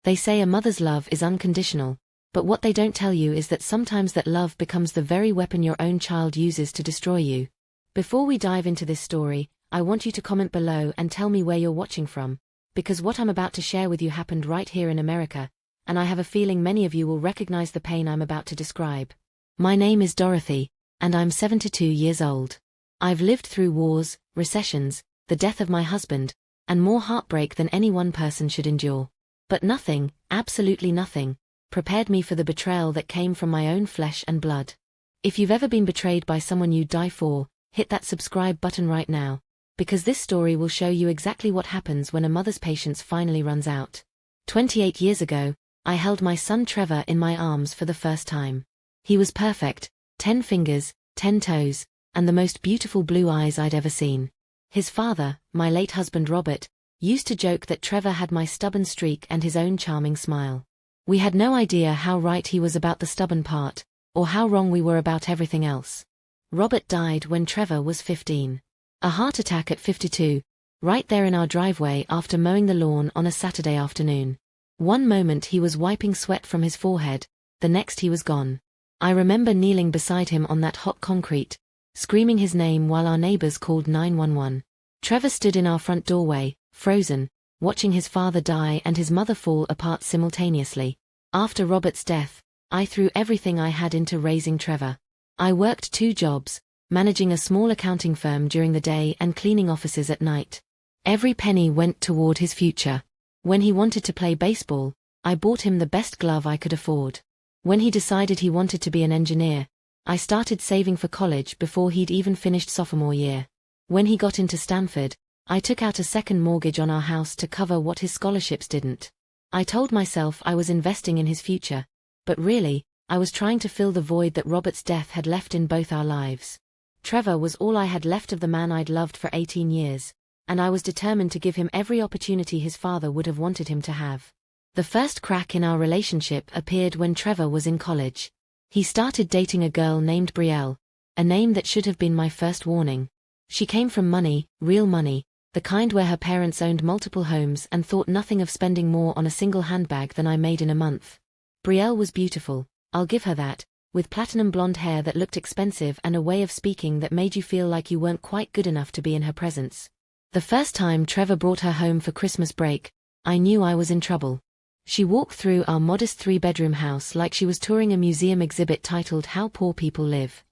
They say a mother's love is unconditional, but what they don't tell you is that sometimes that love becomes the very weapon your own child uses to destroy you. Before we dive into this story, I want you to comment below and tell me where you're watching from, because what I'm about to share with you happened right here in America, and I have a feeling many of you will recognize the pain I'm about to describe. My name is Dorothy, and I'm 72 years old. I've lived through wars, recessions, the death of my husband, and more heartbreak than any one person should endure. But nothing, absolutely nothing, prepared me for the betrayal that came from my own flesh and blood. If you've ever been betrayed by someone you'd die for, hit that subscribe button right now, because this story will show you exactly what happens when a mother's patience finally runs out. 28 years ago, I held my son Trevor in my arms for the first time. He was perfect, 10 fingers, 10 toes, and the most beautiful blue eyes I'd ever seen. His father, my late husband Robert, used to joke that Trevor had my stubborn streak and his own charming smile. We had no idea how right he was about the stubborn part, or how wrong we were about everything else. Robert died when Trevor was 15. A heart attack at 52, right there in our driveway after mowing the lawn on a Saturday afternoon. One moment he was wiping sweat from his forehead, the next he was gone. I remember kneeling beside him on that hot concrete, screaming his name while our neighbors called 911. Trevor stood in our front doorway, frozen, watching his father die and his mother fall apart simultaneously. After Robert's death, I threw everything I had into raising Trevor. I worked 2 jobs, managing a small accounting firm during the day and cleaning offices at night. Every penny went toward his future. When he wanted to play baseball, I bought him the best glove I could afford. When he decided he wanted to be an engineer, I started saving for college before he'd even finished sophomore year. When he got into Stanford, I took out a second mortgage on our house to cover what his scholarships didn't. I told myself I was investing in his future, but really, I was trying to fill the void that Robert's death had left in both our lives. Trevor was all I had left of the man I'd loved for 18 years, and I was determined to give him every opportunity his father would have wanted him to have. The first crack in our relationship appeared when Trevor was in college. He started dating a girl named Betrayal, a name that should have been my first warning. She came from money, real money, the kind where her parents owned multiple homes and thought nothing of spending more on a single handbag than I made in a month. Betrayal was beautiful, I'll give her that, with platinum blonde hair that looked expensive and a way of speaking that made you feel like you weren't quite good enough to be in her presence. The first time Trevor brought her home for Christmas break, I knew I was in trouble. She walked through our modest 3-bedroom house like she was touring a museum exhibit titled How Poor People Live.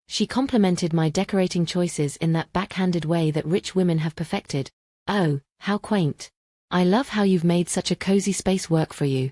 She complimented my decorating choices in that backhanded way that rich women have perfected. "Oh, how quaint. I love how you've made such a cozy space work for you."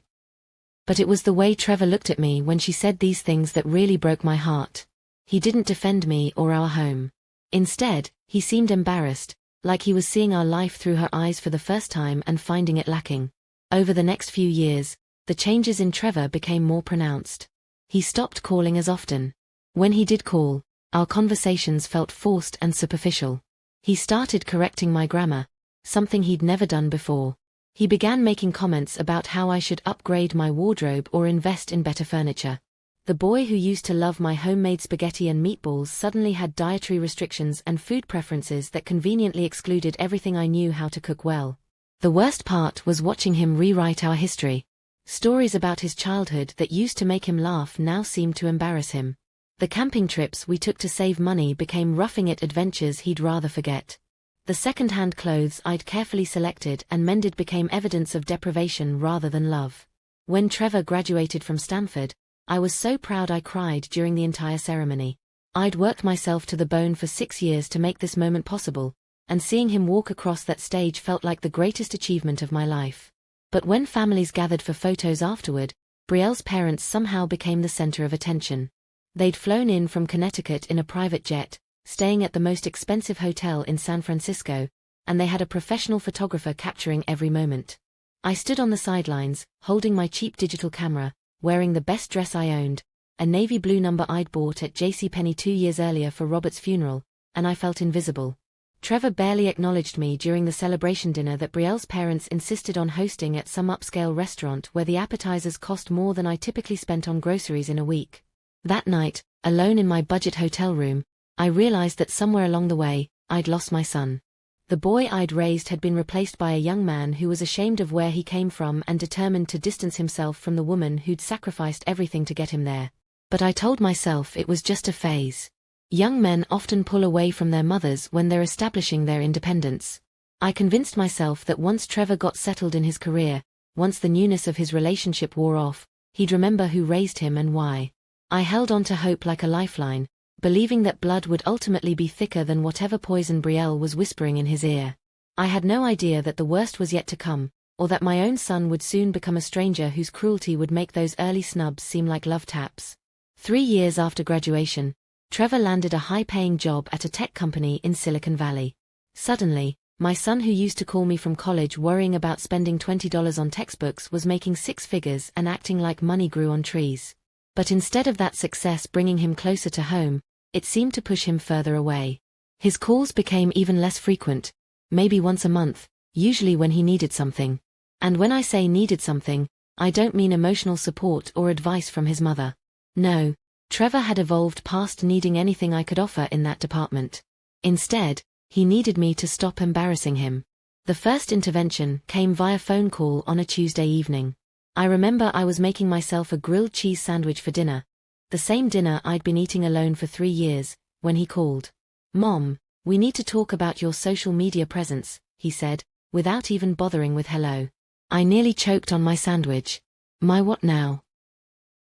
But it was the way Trevor looked at me when she said these things that really broke my heart. He didn't defend me or our home. Instead, he seemed embarrassed, like he was seeing our life through her eyes for the first time and finding it lacking. Over the next few years, the changes in Trevor became more pronounced. He stopped calling as often. When he did call, our conversations felt forced and superficial. He started correcting my grammar, something he'd never done before. He began making comments about how I should upgrade my wardrobe or invest in better furniture. The boy who used to love my homemade spaghetti and meatballs suddenly had dietary restrictions and food preferences that conveniently excluded everything I knew how to cook well. The worst part was watching him rewrite our history. Stories about his childhood that used to make him laugh now seemed to embarrass him. The camping trips we took to save money became roughing-it adventures he'd rather forget. The second-hand clothes I'd carefully selected and mended became evidence of deprivation rather than love. When Trevor graduated from Stanford, I was so proud I cried during the entire ceremony. I'd worked myself to the bone for 6 years to make this moment possible, and seeing him walk across that stage felt like the greatest achievement of my life. But when families gathered for photos afterward, Brielle's parents somehow became the center of attention. They'd flown in from Connecticut in a private jet, staying at the most expensive hotel in San Francisco, and they had a professional photographer capturing every moment. I stood on the sidelines, holding my cheap digital camera, wearing the best dress I owned, a navy blue number I'd bought at JCPenney 2 years earlier for Robert's funeral, and I felt invisible. Trevor barely acknowledged me during the celebration dinner that Brielle's parents insisted on hosting at some upscale restaurant where the appetizers cost more than I typically spent on groceries in a week. That night, alone in my budget hotel room, I realized that somewhere along the way, I'd lost my son. The boy I'd raised had been replaced by a young man who was ashamed of where he came from and determined to distance himself from the woman who'd sacrificed everything to get him there. But I told myself it was just a phase. Young men often pull away from their mothers when they're establishing their independence. I convinced myself that once Trevor got settled in his career, once the newness of his relationship wore off, he'd remember who raised him and why. I held on to hope like a lifeline, believing that blood would ultimately be thicker than whatever poison Brielle was whispering in his ear. I had no idea that the worst was yet to come, or that my own son would soon become a stranger whose cruelty would make those early snubs seem like love taps. 3 years after graduation, Trevor landed a high-paying job at a tech company in Silicon Valley. Suddenly, my son, who used to call me from college worrying about spending $20 on textbooks, was making 6 figures and acting like money grew on trees. But instead of that success bringing him closer to home, it seemed to push him further away. His calls became even less frequent, maybe once a month, usually when he needed something. And when I say needed something, I don't mean emotional support or advice from his mother. No, Trevor had evolved past needing anything I could offer in that department. Instead, he needed me to stop embarrassing him. The first intervention came via phone call on a Tuesday evening. I remember I was making myself a grilled cheese sandwich for dinner, the same dinner I'd been eating alone for 3 years, when he called. "Mom, we need to talk about your social media presence," he said, without even bothering with hello. I nearly choked on my sandwich. "My what now?"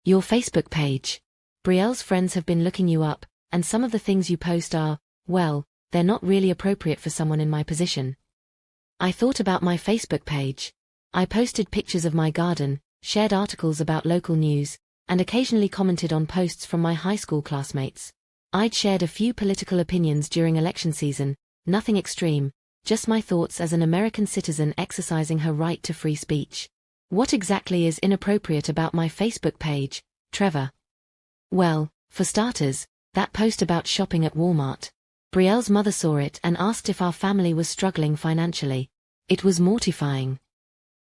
"Your Facebook page. Brielle's friends have been looking you up, and some of the things you post are, well, they're not really appropriate for someone in my position." I thought about my Facebook page. I posted pictures of my garden, shared articles about local news, and occasionally commented on posts from my high school classmates. I'd shared a few political opinions during election season, nothing extreme, just my thoughts as an American citizen exercising her right to free speech. What exactly is inappropriate about my Facebook page, Trevor? Well, for starters, that post about shopping at Walmart. Brielle's mother saw it and asked if our family was struggling financially. It was mortifying.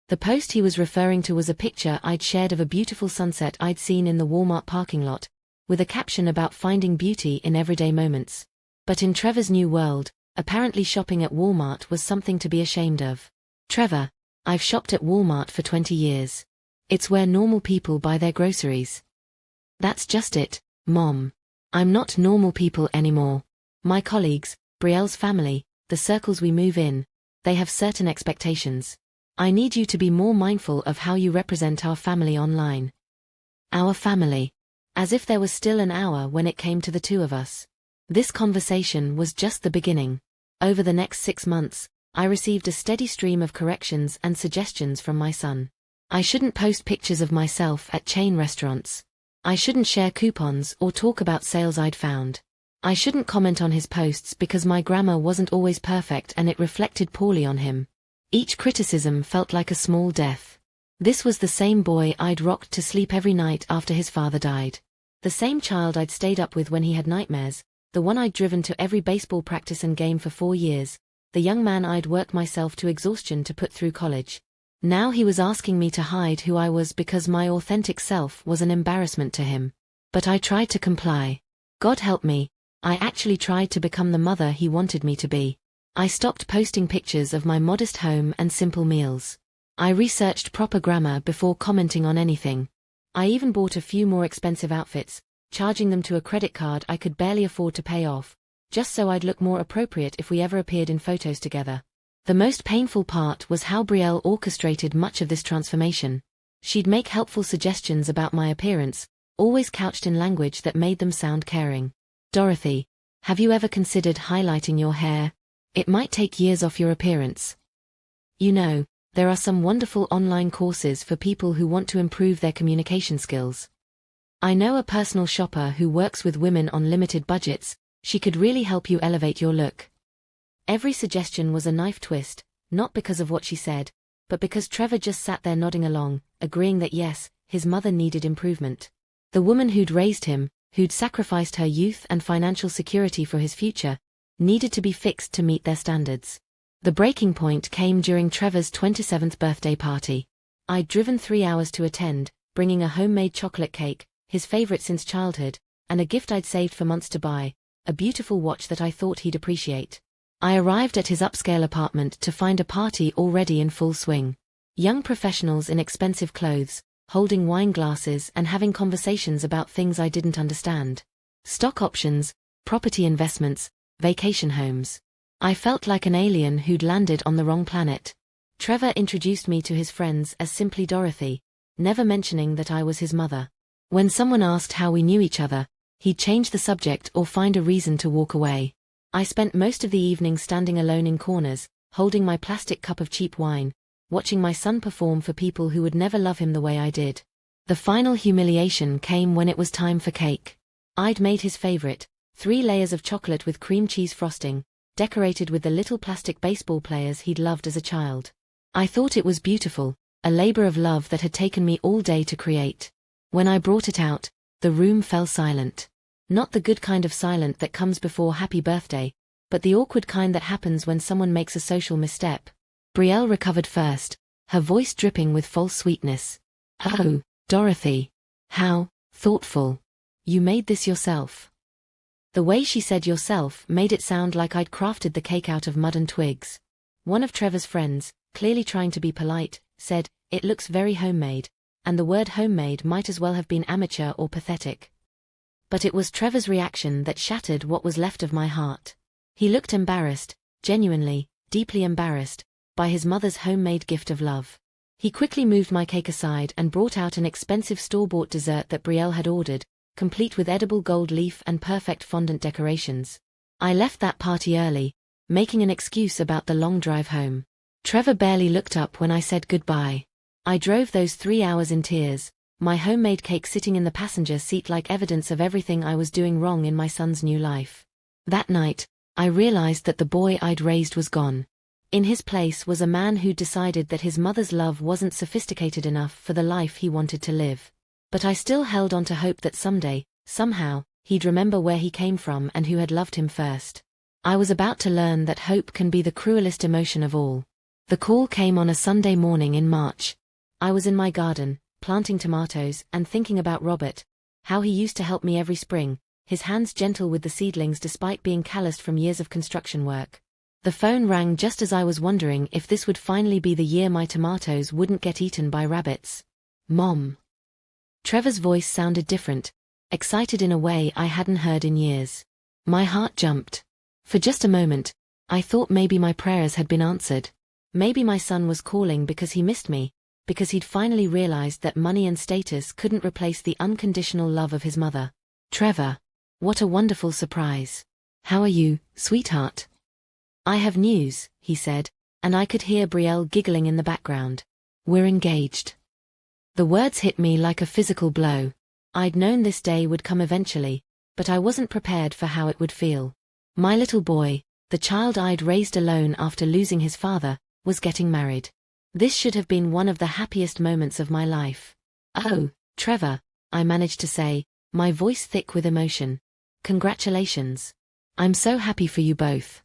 The post he was referring to was a picture I'd shared of a beautiful sunset I'd seen in the Walmart parking lot, with a caption about finding beauty in everyday moments. But in Trevor's new world, apparently shopping at Walmart was something to be ashamed of. "Trevor, I've shopped at Walmart for 20 years. It's where normal people buy their groceries." "That's just it, Mom. I'm not normal people anymore. My colleagues, Brielle's family, the circles we move in, they have certain expectations. I need you to be more mindful of how you represent our family online." Our family. As if there was still an hour when it came to the two of us. This conversation was just the beginning. Over the next 6 months, I received a steady stream of corrections and suggestions from my son. I shouldn't post pictures of myself at chain restaurants. I shouldn't share coupons or talk about sales I'd found. I shouldn't comment on his posts because my grammar wasn't always perfect and it reflected poorly on him. Each criticism felt like a small death. This was the same boy I'd rocked to sleep every night after his father died. The same child I'd stayed up with when he had nightmares, the one I'd driven to every baseball practice and game for 4 years, the young man I'd worked myself to exhaustion to put through college. Now he was asking me to hide who I was because my authentic self was an embarrassment to him. But I tried to comply. God help me, I actually tried to become the mother he wanted me to be. I stopped posting pictures of my modest home and simple meals. I researched proper grammar before commenting on anything. I even bought a few more expensive outfits, charging them to a credit card I could barely afford to pay off, just so I'd look more appropriate if we ever appeared in photos together. The most painful part was how Brielle orchestrated much of this transformation. She'd make helpful suggestions about my appearance, always couched in language that made them sound caring. "Dorothy, have you ever considered highlighting your hair? It might take years off your appearance. You know, there are some wonderful online courses for people who want to improve their communication skills. I know a personal shopper who works with women on limited budgets. She could really help you elevate your look." Every suggestion was a knife twist, not because of what she said, but because Trevor just sat there nodding along, agreeing that yes, his mother needed improvement. The woman who'd raised him, who'd sacrificed her youth and financial security for his future, needed to be fixed to meet their standards. The breaking point came during Trevor's 27th birthday party. I'd driven 3 hours to attend, bringing a homemade chocolate cake, his favorite since childhood, and a gift I'd saved for months to buy, a beautiful watch that I thought he'd appreciate. I arrived at his upscale apartment to find a party already in full swing. Young professionals in expensive clothes, holding wine glasses and having conversations about things I didn't understand. Stock options, property investments, vacation homes. I felt like an alien who'd landed on the wrong planet. Trevor introduced me to his friends as simply Dorothy, never mentioning that I was his mother. When someone asked how we knew each other, he'd change the subject or find a reason to walk away. I spent most of the evening standing alone in corners, holding my plastic cup of cheap wine, watching my son perform for people who would never love him the way I did. The final humiliation came when it was time for cake. I'd made his favorite, 3 layers of chocolate with cream cheese frosting, decorated with the little plastic baseball players he'd loved as a child. I thought it was beautiful, a labor of love that had taken me all day to create. When I brought it out, the room fell silent. Not the good kind of silent that comes before happy birthday, but the awkward kind that happens when someone makes a social misstep. Brielle recovered first, her voice dripping with false sweetness. "Oh, Dorothy. How thoughtful. You made this yourself." The way she said yourself made it sound like I'd crafted the cake out of mud and twigs. One of Trevor's friends, clearly trying to be polite, said, "It looks very homemade," and the word homemade might as well have been amateur or pathetic. But it was Trevor's reaction that shattered what was left of my heart. He looked embarrassed, genuinely, deeply embarrassed, by his mother's homemade gift of love. He quickly moved my cake aside and brought out an expensive store-bought dessert that Brielle had ordered, complete with edible gold leaf and perfect fondant decorations. I left that party early, making an excuse about the long drive home. Trevor barely looked up when I said goodbye. I drove those 3 hours in tears, my homemade cake sitting in the passenger seat like evidence of everything I was doing wrong in my son's new life. That night, I realized that the boy I'd raised was gone. In his place was a man who'd decided that his mother's love wasn't sophisticated enough for the life he wanted to live. But I still held on to hope that someday, somehow, he'd remember where he came from and who had loved him first. I was about to learn that hope can be the cruelest emotion of all. The call came on a Sunday morning in March. I was in my garden, planting tomatoes and thinking about Robert, how he used to help me every spring, his hands gentle with the seedlings despite being calloused from years of construction work. The phone rang just as I was wondering if this would finally be the year my tomatoes wouldn't get eaten by rabbits. "Mom." Trevor's voice sounded different, excited in a way I hadn't heard in years. My heart jumped. For just a moment, I thought maybe my prayers had been answered. Maybe my son was calling because he missed me, because he'd finally realized that money and status couldn't replace the unconditional love of his mother. "Trevor. What a wonderful surprise. How are you, sweetheart?" "I have news," he said, and I could hear Brielle giggling in the background. "We're engaged." The words hit me like a physical blow. I'd known this day would come eventually, but I wasn't prepared for how it would feel. My little boy, the child I'd raised alone after losing his father, was getting married. This should have been one of the happiest moments of my life. "Oh, Trevor," I managed to say, my voice thick with emotion. "Congratulations. I'm so happy for you both."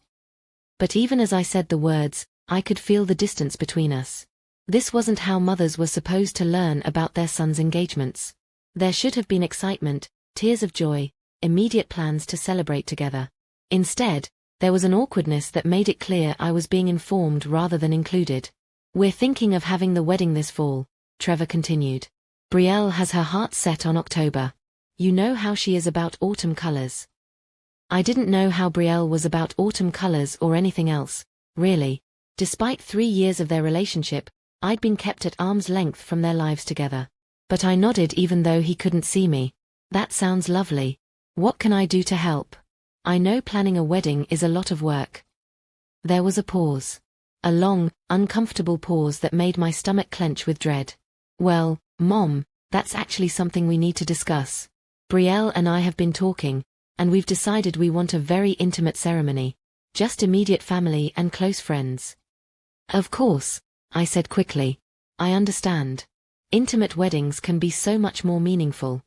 But even as I said the words, I could feel the distance between us. This wasn't how mothers were supposed to learn about their sons' engagements. There should have been excitement, tears of joy, immediate plans to celebrate together. Instead, there was an awkwardness that made it clear I was being informed rather than included. "We're thinking of having the wedding this fall," Trevor continued. "Brielle has her heart set on October. You know how she is about autumn colors." I didn't know how Brielle was about autumn colors or anything else, really. Despite 3 years of their relationship, I'd been kept at arm's length from their lives together. But I nodded even though he couldn't see me. "That sounds lovely. What can I do to help? I know planning a wedding is a lot of work." There was a pause. A long, uncomfortable pause that made my stomach clench with dread. "Well, Mom, that's actually something we need to discuss. Brielle and I have been talking, and we've decided we want a very intimate ceremony. Just immediate family and close friends." "Of course," I said quickly. "I understand. Intimate weddings can be so much more meaningful."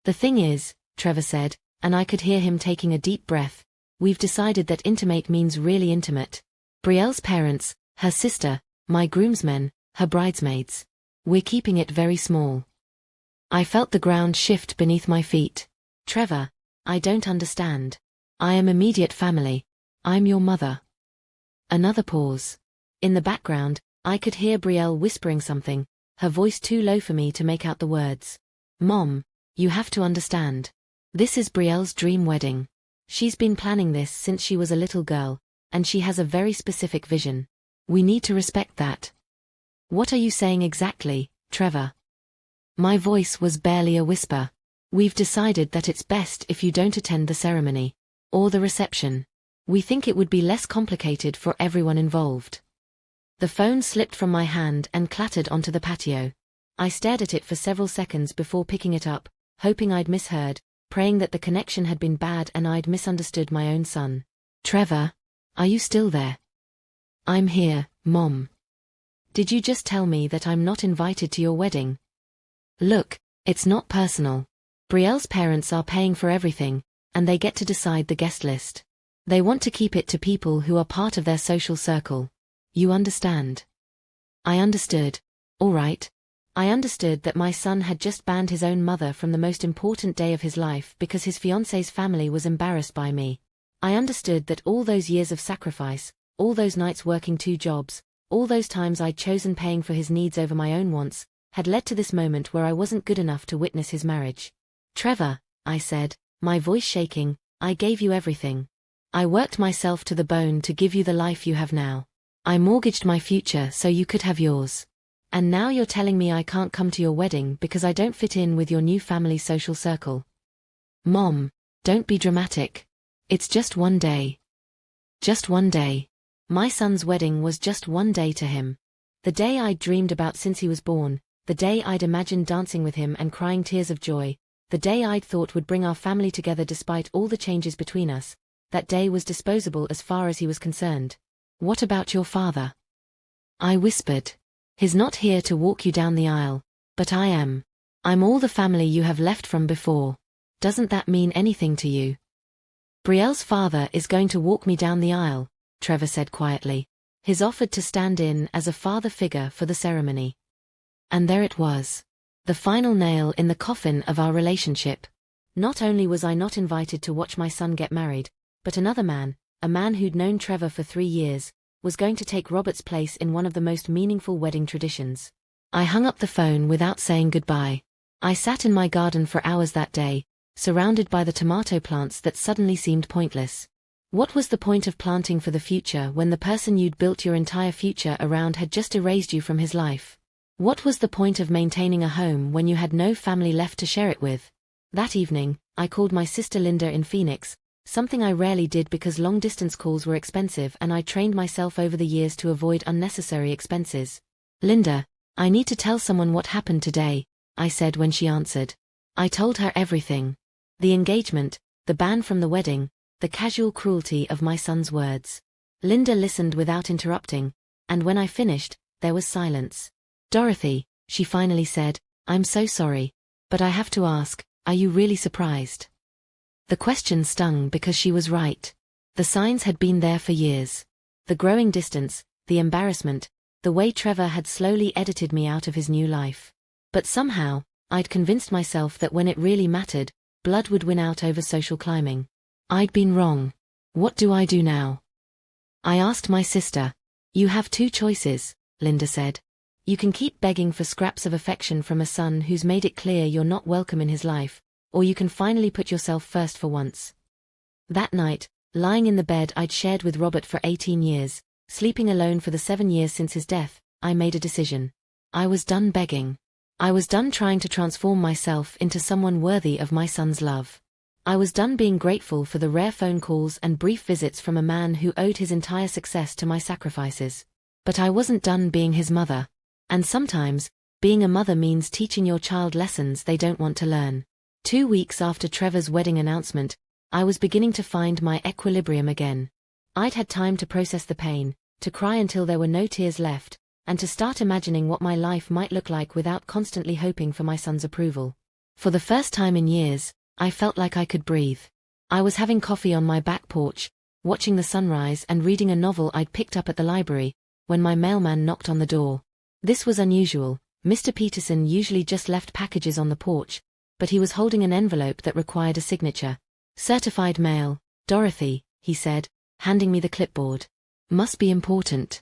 "The thing is," Trevor said, and I could hear him taking a deep breath, "we've decided that intimate means really intimate. Brielle's parents, her sister, my groomsmen, her bridesmaids. We're keeping it very small." I felt the ground shift beneath my feet. "Trevor, I don't understand. I am immediate family. I'm your mother." Another pause. In the background, I could hear Brielle whispering something, her voice too low for me to make out the words. Mom, you have to understand. This is Brielle's dream wedding. She's been planning this since she was a little girl, and she has a very specific vision. We need to respect that. What are you saying exactly, Trevor? My voice was barely a whisper. We've decided that it's best if you don't attend the ceremony. Or the reception. We think it would be less complicated for everyone involved. The phone slipped from my hand and clattered onto the patio. I stared at it for several seconds before picking it up, hoping I'd misheard, praying that the connection had been bad and I'd misunderstood my own son. Trevor, are you still there? I'm here, Mom. Did you just tell me that I'm not invited to your wedding? Look, it's not personal. Brielle's parents are paying for everything, and they get to decide the guest list. They want to keep it to people who are part of their social circle. You understand? I understood. All right. I understood that my son had just banned his own mother from the most important day of his life because his fiancé's family was embarrassed by me. I understood that all those years of sacrifice, all those nights working 2 jobs, all those times I'd chosen paying for his needs over my own wants, had led to this moment where I wasn't good enough to witness his marriage. Trevor, I said, my voice shaking, I gave you everything. I worked myself to the bone to give you the life you have now. I mortgaged my future so you could have yours. And now you're telling me I can't come to your wedding because I don't fit in with your new family social circle. Mom, don't be dramatic. It's just one day. Just one day. My son's wedding was just one day to him. The day I'd dreamed about since he was born, the day I'd imagined dancing with him and crying tears of joy, the day I'd thought would bring our family together despite all the changes between us. That day was disposable as far as he was concerned. What about your father? I whispered. He's not here to walk you down the aisle, but I am. I'm all the family you have left from before. Doesn't that mean anything to you? Brielle's father is going to walk me down the aisle, Trevor said quietly. He's offered to stand in as a father figure for the ceremony. And there it was. The final nail in the coffin of our relationship. Not only was I not invited to watch my son get married, but another man, a man who'd known Trevor for 3 years, was going to take Robert's place in one of the most meaningful wedding traditions. I hung up the phone without saying goodbye. I sat in my garden for hours that day, surrounded by the tomato plants that suddenly seemed pointless. What was the point of planting for the future when the person you'd built your entire future around had just erased you from his life? What was the point of maintaining a home when you had no family left to share it with? That evening, I called my sister Linda in Phoenix, something I rarely did because long-distance calls were expensive and I trained myself over the years to avoid unnecessary expenses. Linda, I need to tell someone what happened today, I said when she answered. I told her everything. The engagement, the ban from the wedding, the casual cruelty of my son's words. Linda listened without interrupting, and when I finished, there was silence. Dorothy, she finally said, I'm so sorry, but I have to ask, are you really surprised? The question stung because she was right. The signs had been there for years. The growing distance, the embarrassment, the way Trevor had slowly edited me out of his new life. But somehow, I'd convinced myself that when it really mattered, blood would win out over social climbing. I'd been wrong. What do I do now? I asked my sister. You have 2 choices, Linda said. You can keep begging for scraps of affection from a son who's made it clear you're not welcome in his life, or you can finally put yourself first for once. That night, lying in the bed I'd shared with Robert for 18 years, sleeping alone for the 7 years since his death, I made a decision. I was done begging. I was done trying to transform myself into someone worthy of my son's love. I was done being grateful for the rare phone calls and brief visits from a man who owed his entire success to my sacrifices. But I wasn't done being his mother. And sometimes, being a mother means teaching your child lessons they don't want to learn. 2 weeks after Trevor's wedding announcement, I was beginning to find my equilibrium again. I'd had time to process the pain, to cry until there were no tears left, and to start imagining what my life might look like without constantly hoping for my son's approval. For the first time in years, I felt like I could breathe. I was having coffee on my back porch, watching the sunrise and reading a novel I'd picked up at the library, when my mailman knocked on the door. This was unusual. Mr. Peterson usually just left packages on the porch, but he was holding an envelope that required a signature. Certified mail, Dorothy, he said, handing me the clipboard. Must be important.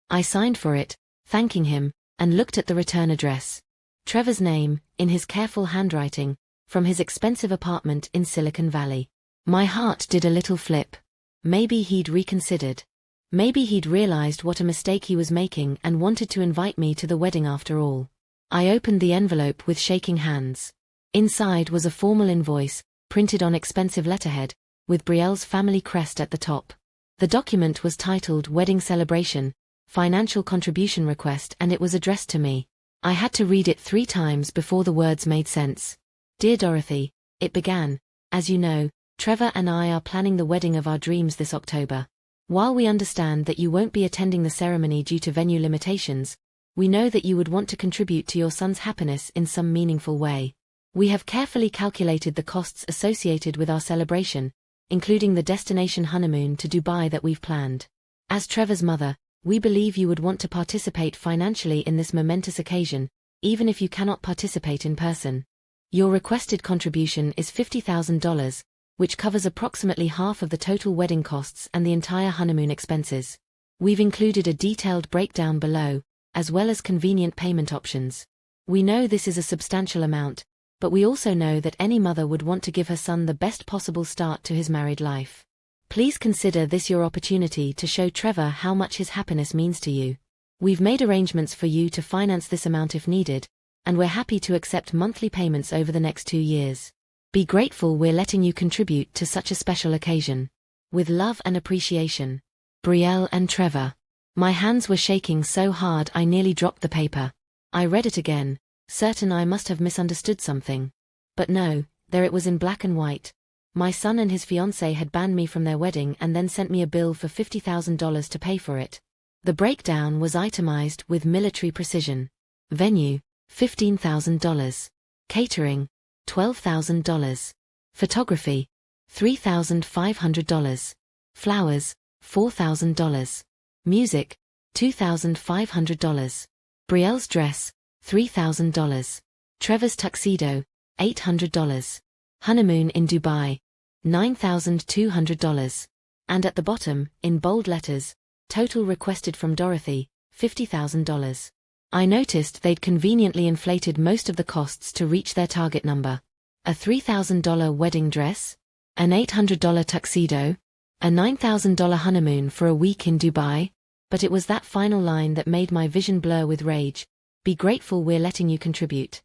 I signed for it, thanking him, and looked at the return address. Trevor's name, in his careful handwriting, from his expensive apartment in Silicon Valley. My heart did a little flip. Maybe he'd reconsidered. Maybe he'd realized what a mistake he was making and wanted to invite me to the wedding after all. I opened the envelope with shaking hands. Inside was a formal invoice, printed on expensive letterhead, with Brielle's family crest at the top. The document was titled Wedding Celebration, Financial Contribution Request, and it was addressed to me. I had to read it 3 times before the words made sense. Dear Dorothy, it began, as you know, Trevor and I are planning the wedding of our dreams this October. While we understand that you won't be attending the ceremony due to venue limitations, we know that you would want to contribute to your son's happiness in some meaningful way. We have carefully calculated the costs associated with our celebration, including the destination honeymoon to Dubai that we've planned. As Trevor's mother, we believe you would want to participate financially in this momentous occasion, even if you cannot participate in person. Your requested contribution is $50,000, which covers approximately half of the total wedding costs and the entire honeymoon expenses. We've included a detailed breakdown below, as well as convenient payment options. We know this is a substantial amount, but we also know that any mother would want to give her son the best possible start to his married life. Please consider this your opportunity to show Trevor how much his happiness means to you. We've made arrangements for you to finance this amount if needed, and we're happy to accept monthly payments over the next 2 years. Be grateful we're letting you contribute to such a special occasion. With love and appreciation, Brielle and Trevor. My hands were shaking so hard I nearly dropped the paper. I read it again, certain I must have misunderstood something. But no, there it was in black and white. My son and his fiancée had banned me from their wedding and then sent me a bill for $50,000 to pay for it. The breakdown was itemized with military precision. Venue, $15,000. Catering, $12,000. Photography, $3,500. Flowers, $4,000. Music, $2,500. Brielle's dress, $3,000. Trevor's tuxedo, $800. Honeymoon in Dubai, $9,200. And at the bottom, in bold letters, total requested from Dorothy, $50,000. I noticed they'd conveniently inflated most of the costs to reach their target number. A $3,000 wedding dress? An $800 tuxedo? A $9,000 honeymoon for a week in Dubai? But it was that final line that made my vision blur with rage. Be grateful we're letting you contribute.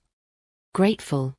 Grateful.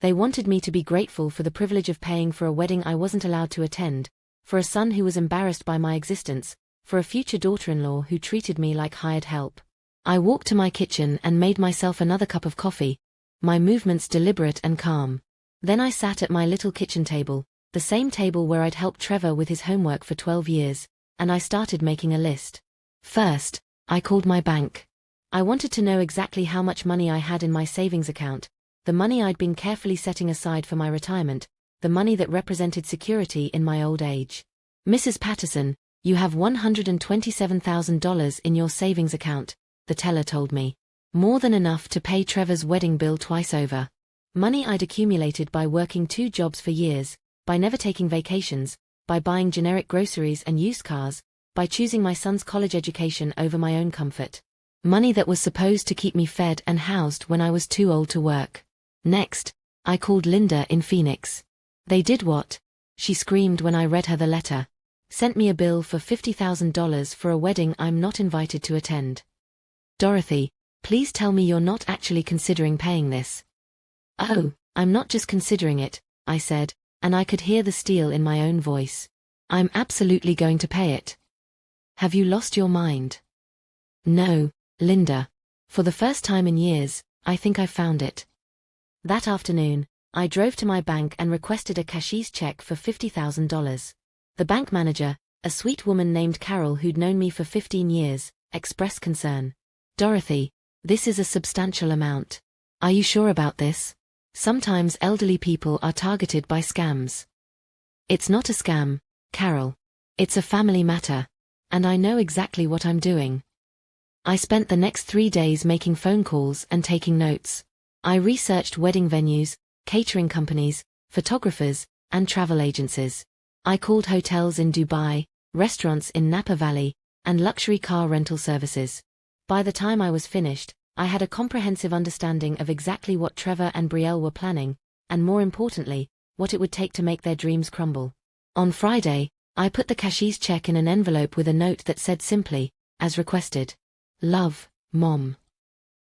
They wanted me to be grateful for the privilege of paying for a wedding I wasn't allowed to attend, for a son who was embarrassed by my existence, for a future daughter-in-law who treated me like hired help. I walked to my kitchen and made myself another cup of coffee, my movements deliberate and calm. Then I sat at my little kitchen table, the same table where I'd helped Trevor with his homework for 12 years, and I started making a list. First, I called my bank. I wanted to know exactly how much money I had in my savings account, the money I'd been carefully setting aside for my retirement, the money that represented security in my old age. Mrs. Patterson, you have $127,000 in your savings account, the teller told me. More than enough to pay Trevor's wedding bill twice over. Money I'd accumulated by working 2 jobs for years, by never taking vacations, by buying generic groceries and used cars, by choosing my son's college education over my own comfort. Money that was supposed to keep me fed and housed when I was too old to work. Next, I called Linda in Phoenix. They did what? She screamed when I read her the letter. Sent me a bill for $50,000 for a wedding I'm not invited to attend. Dorothy, please tell me you're not actually considering paying this. Oh, I'm not just considering it, I said, and I could hear the steel in my own voice. I'm absolutely going to pay it. Have you lost your mind? No, Linda. For the first time in years, I think I've found it. That afternoon, I drove to my bank and requested a cashier's check for $50,000. The bank manager, a sweet woman named Carol who'd known me for 15 years, expressed concern. Dorothy, this is a substantial amount. Are you sure about this? Sometimes elderly people are targeted by scams. It's not a scam, Carol. It's a family matter. And I know exactly what I'm doing. I spent the next 3 days making phone calls and taking notes. I researched wedding venues, catering companies, photographers, and travel agencies. I called hotels in Dubai, restaurants in Napa Valley, and luxury car rental services. By the time I was finished, I had a comprehensive understanding of exactly what Trevor and Brielle were planning, and more importantly, what it would take to make their dreams crumble. On Friday, I put the cashier's check in an envelope with a note that said simply, as requested, "Love, Mom."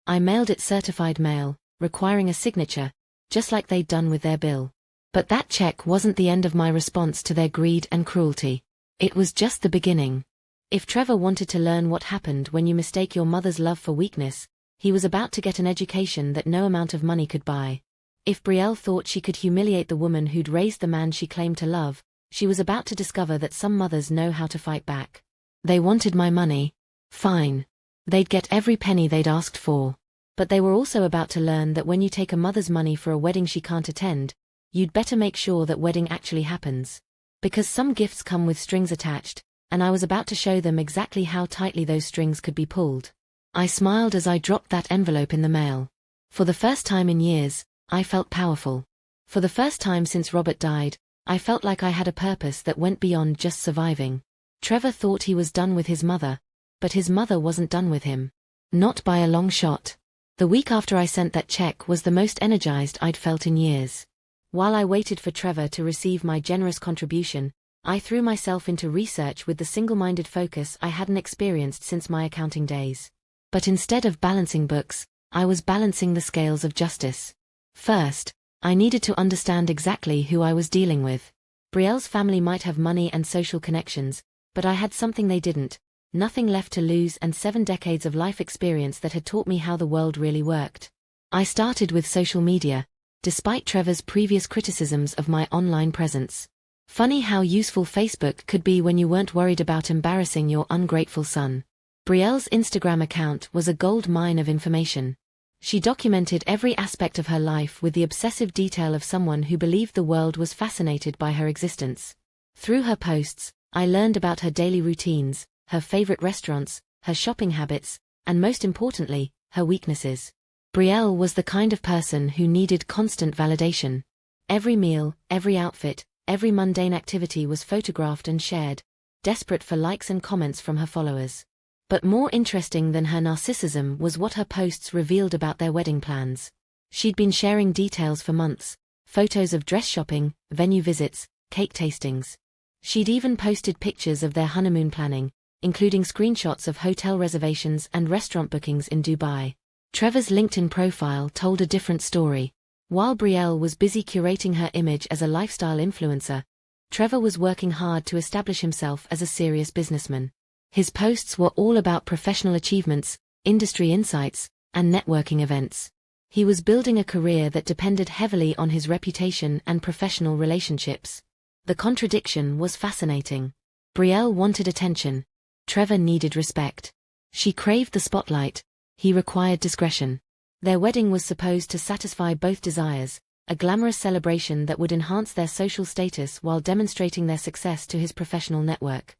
I mailed it certified mail, requiring a signature, just like they'd done with their bill. But that check wasn't the end of my response to their greed and cruelty. It was just the beginning. If Trevor wanted to learn what happened when you mistake your mother's love for weakness, he was about to get an education that no amount of money could buy. If Brielle thought she could humiliate the woman who'd raised the man she claimed to love, she was about to discover that some mothers know how to fight back. They wanted my money. Fine. They'd get every penny they'd asked for. But they were also about to learn that when you take a mother's money for a wedding she can't attend, you'd better make sure that wedding actually happens. Because some gifts come with strings attached, and I was about to show them exactly how tightly those strings could be pulled. I smiled as I dropped that envelope in the mail. For the first time in years, I felt powerful. For the first time since Robert died, I felt like I had a purpose that went beyond just surviving. Trevor thought he was done with his mother, but his mother wasn't done with him. Not by a long shot. The week after I sent that check was the most energized I'd felt in years. While I waited for Trevor to receive my generous contribution, I threw myself into research with the single-minded focus I hadn't experienced since my accounting days. But instead of balancing books, I was balancing the scales of justice. First, I needed to understand exactly who I was dealing with. Brielle's family might have money and social connections, but I had something they didn't, nothing left to lose and 7 decades of life experience that had taught me how the world really worked. I started with social media, despite Trevor's previous criticisms of my online presence. Funny how useful Facebook could be when you weren't worried about embarrassing your ungrateful son. Brielle's Instagram account was a gold mine of information. She documented every aspect of her life with the obsessive detail of someone who believed the world was fascinated by her existence. Through her posts, I learned about her daily routines, her favorite restaurants, her shopping habits, and most importantly, her weaknesses. Brielle was the kind of person who needed constant validation. Every meal, every outfit, every mundane activity was photographed and shared, desperate for likes and comments from her followers. But more interesting than her narcissism was what her posts revealed about their wedding plans. She'd been sharing details for months, photos of dress shopping, venue visits, cake tastings. She'd even posted pictures of their honeymoon planning, including screenshots of hotel reservations and restaurant bookings in Dubai. Trevor's LinkedIn profile told a different story. While Brielle was busy curating her image as a lifestyle influencer, Trevor was working hard to establish himself as a serious businessman. His posts were all about professional achievements, industry insights, and networking events. He was building a career that depended heavily on his reputation and professional relationships. The contradiction was fascinating. Brielle wanted attention. Trevor needed respect. She craved the spotlight. He required discretion. Their wedding was supposed to satisfy both desires, a glamorous celebration that would enhance their social status while demonstrating their success to his professional network.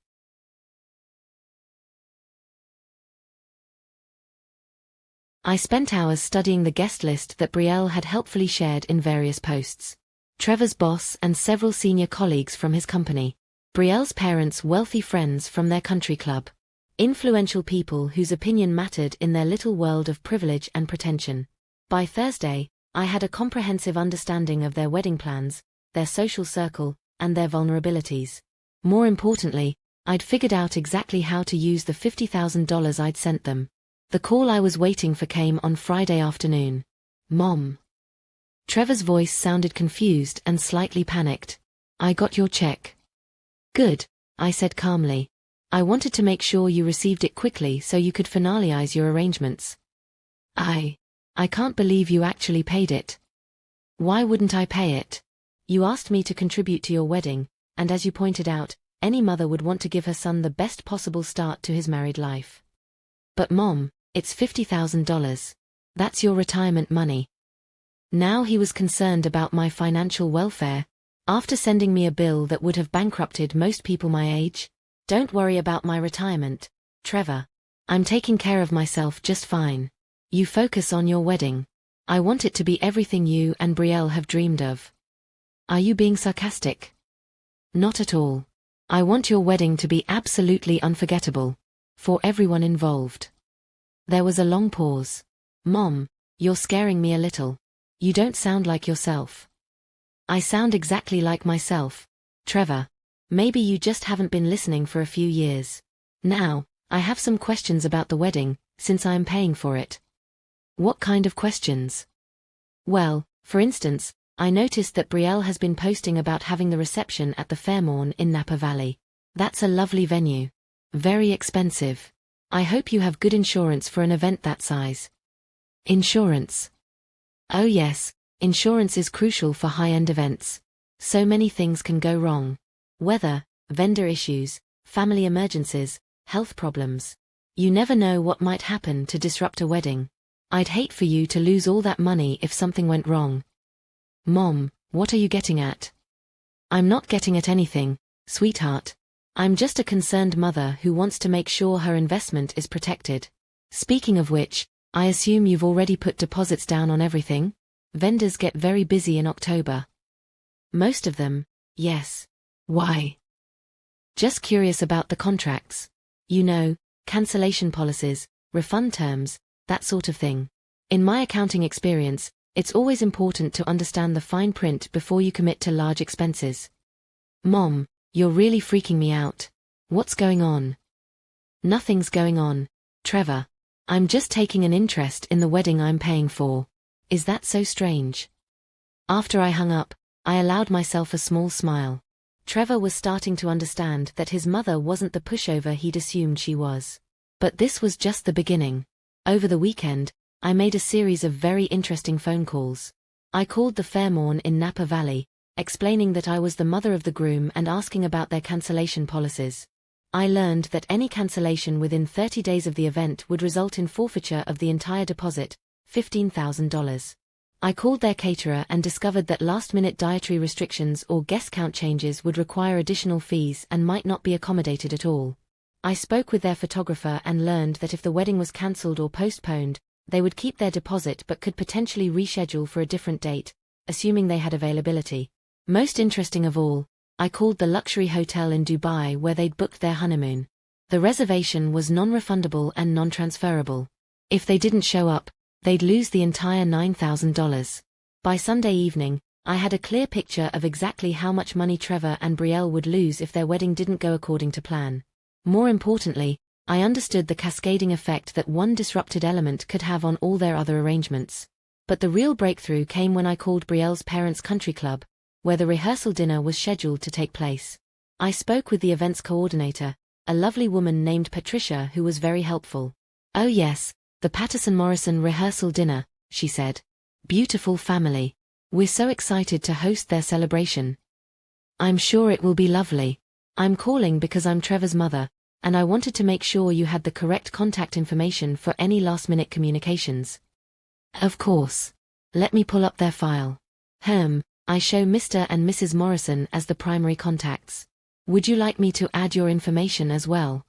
I spent hours studying the guest list that Brielle had helpfully shared in various posts. Trevor's boss and several senior colleagues from his company. Brielle's parents' wealthy friends from their country club. Influential people whose opinion mattered in their little world of privilege and pretension. By Thursday, I had a comprehensive understanding of their wedding plans, their social circle, and their vulnerabilities. More importantly, I'd figured out exactly how to use the $50,000 I'd sent them. The call I was waiting for came on Friday afternoon. "Mom." Trevor's voice sounded confused and slightly panicked. "I got your check." "Good," I said calmly. "I wanted to make sure you received it quickly so you could finalize your arrangements." I can't believe you actually paid it." "Why wouldn't I pay it? You asked me to contribute to your wedding, and as you pointed out, any mother would want to give her son the best possible start to his married life." "But Mom, it's $50,000. That's your retirement money." Now he was concerned about my financial welfare. After sending me a bill that would have bankrupted most people my age? "Don't worry about my retirement, Trevor. I'm taking care of myself just fine. You focus on your wedding. I want it to be everything you and Brielle have dreamed of." "Are you being sarcastic?" "Not at all. I want your wedding to be absolutely unforgettable. For everyone involved. There was a long pause. Mom, you're scaring me a little. You don't sound like yourself. I sound exactly like myself. Trevor. Maybe you just haven't been listening for a few years. Now, I have some questions about the wedding, since I am paying for it. What kind of questions? Well, for instance, I noticed that Brielle has been posting about having the reception at the Fairmorn in Napa Valley. That's a lovely venue. Very expensive. I hope you have good insurance for an event that size. Insurance. Oh yes, insurance is crucial for high-end events. So many things can go wrong. Weather, vendor issues, family emergencies, health problems. You never know what might happen to disrupt a wedding. I'd hate for you to lose all that money if something went wrong. Mom, what are you getting at? I'm not getting at anything, sweetheart. I'm just a concerned mother who wants to make sure her investment is protected. Speaking of which, I assume you've already put deposits down on everything? Vendors get very busy in October. Most of them, yes. Why? Just curious about the contracts. You know, cancellation policies, refund terms, that sort of thing. In my accounting experience, it's always important to understand the fine print before you commit to large expenses. Mom, you're really freaking me out. What's going on? Nothing's going on, Trevor. I'm just taking an interest in the wedding I'm paying for. Is that so strange? After I hung up, I allowed myself a small smile. Trevor was starting to understand that his mother wasn't the pushover he'd assumed she was. But this was just the beginning. Over the weekend, I made a series of very interesting phone calls. I called the Fairmorn in Napa Valley, explaining that I was the mother of the groom and asking about their cancellation policies. I learned that any cancellation within 30 days of the event would result in forfeiture of the entire deposit, $15,000. I called their caterer and discovered that last-minute dietary restrictions or guest count changes would require additional fees and might not be accommodated at all. I spoke with their photographer and learned that if the wedding was cancelled or postponed, they would keep their deposit but could potentially reschedule for a different date, assuming they had availability. Most interesting of all, I called the luxury hotel in Dubai where they'd booked their honeymoon. The reservation was non-refundable and non-transferable. If they didn't show up, they'd lose the entire $9,000. By Sunday evening, I had a clear picture of exactly how much money Trevor and Brielle would lose if their wedding didn't go according to plan. More importantly, I understood the cascading effect that one disrupted element could have on all their other arrangements. But the real breakthrough came when I called Brielle's parents' country club, where the rehearsal dinner was scheduled to take place. I spoke with the events coordinator, a lovely woman named Patricia who was very helpful. "Oh yes, the Patterson-Morrison rehearsal dinner," she said. "Beautiful family. We're so excited to host their celebration. I'm sure it will be lovely. I'm calling because I'm Trevor's mother, and I wanted to make sure you had the correct contact information for any last-minute communications." "Of course. Let me pull up their file. I show Mr. and Mrs. Morrison as the primary contacts. Would you like me to add your information as well?"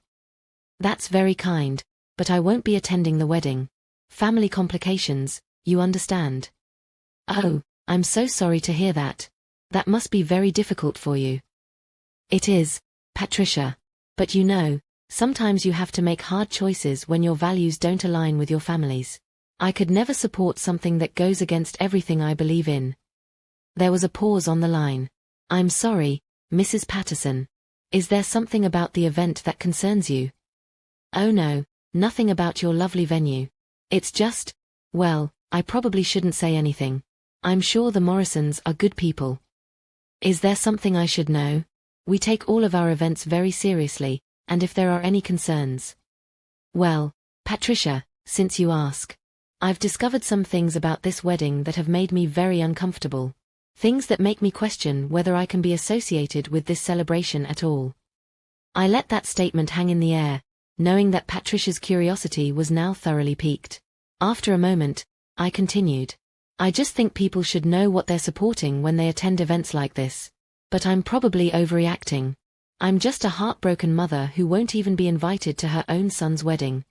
"That's very kind, but I won't be attending the wedding. Family complications, you understand." "Oh, I'm so sorry to hear that. That must be very difficult for you." "It is, Patricia. But you know, sometimes you have to make hard choices when your values don't align with your family's. I could never support something that goes against everything I believe in." There was a pause on the line. "I'm sorry, Mrs. Patterson. Is there something about the event that concerns you?" "Oh no, nothing about your lovely venue. It's just, well, I probably shouldn't say anything. I'm sure the Morrisons are good people." "Is there something I should know? We take all of our events very seriously, and if there are any concerns." "Well, Patricia, since you ask, I've discovered some things about this wedding that have made me very uncomfortable. Things that make me question whether I can be associated with this celebration at all." I let that statement hang in the air, knowing that Patricia's curiosity was now thoroughly piqued. After a moment, I continued. "I just think people should know what they're supporting when they attend events like this. But I'm probably overreacting. I'm just a heartbroken mother who won't even be invited to her own son's wedding."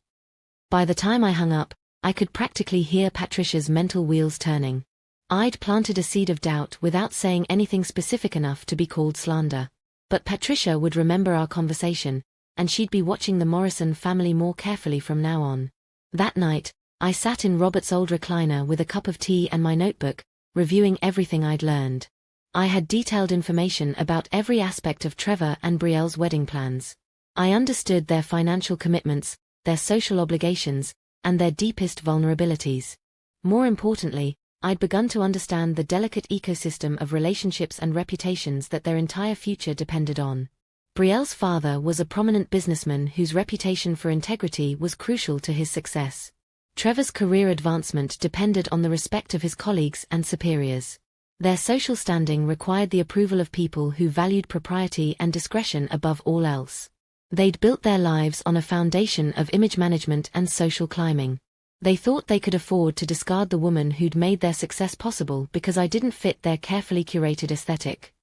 By the time I hung up, I could practically hear Patricia's mental wheels turning. I'd planted a seed of doubt without saying anything specific enough to be called slander. But Patricia would remember our conversation, and she'd be watching the Morrison family more carefully from now on. That night, I sat in Robert's old recliner with a cup of tea and my notebook, reviewing everything I'd learned. I had detailed information about every aspect of Trevor and Brielle's wedding plans. I understood their financial commitments, their social obligations, and their deepest vulnerabilities. More importantly, I'd begun to understand the delicate ecosystem of relationships and reputations that their entire future depended on. Brielle's father was a prominent businessman whose reputation for integrity was crucial to his success. Trevor's career advancement depended on the respect of his colleagues and superiors. Their social standing required the approval of people who valued propriety and discretion above all else. They'd built their lives on a foundation of image management and social climbing. They thought they could afford to discard the woman who'd made their success possible because I didn't fit their carefully curated aesthetic.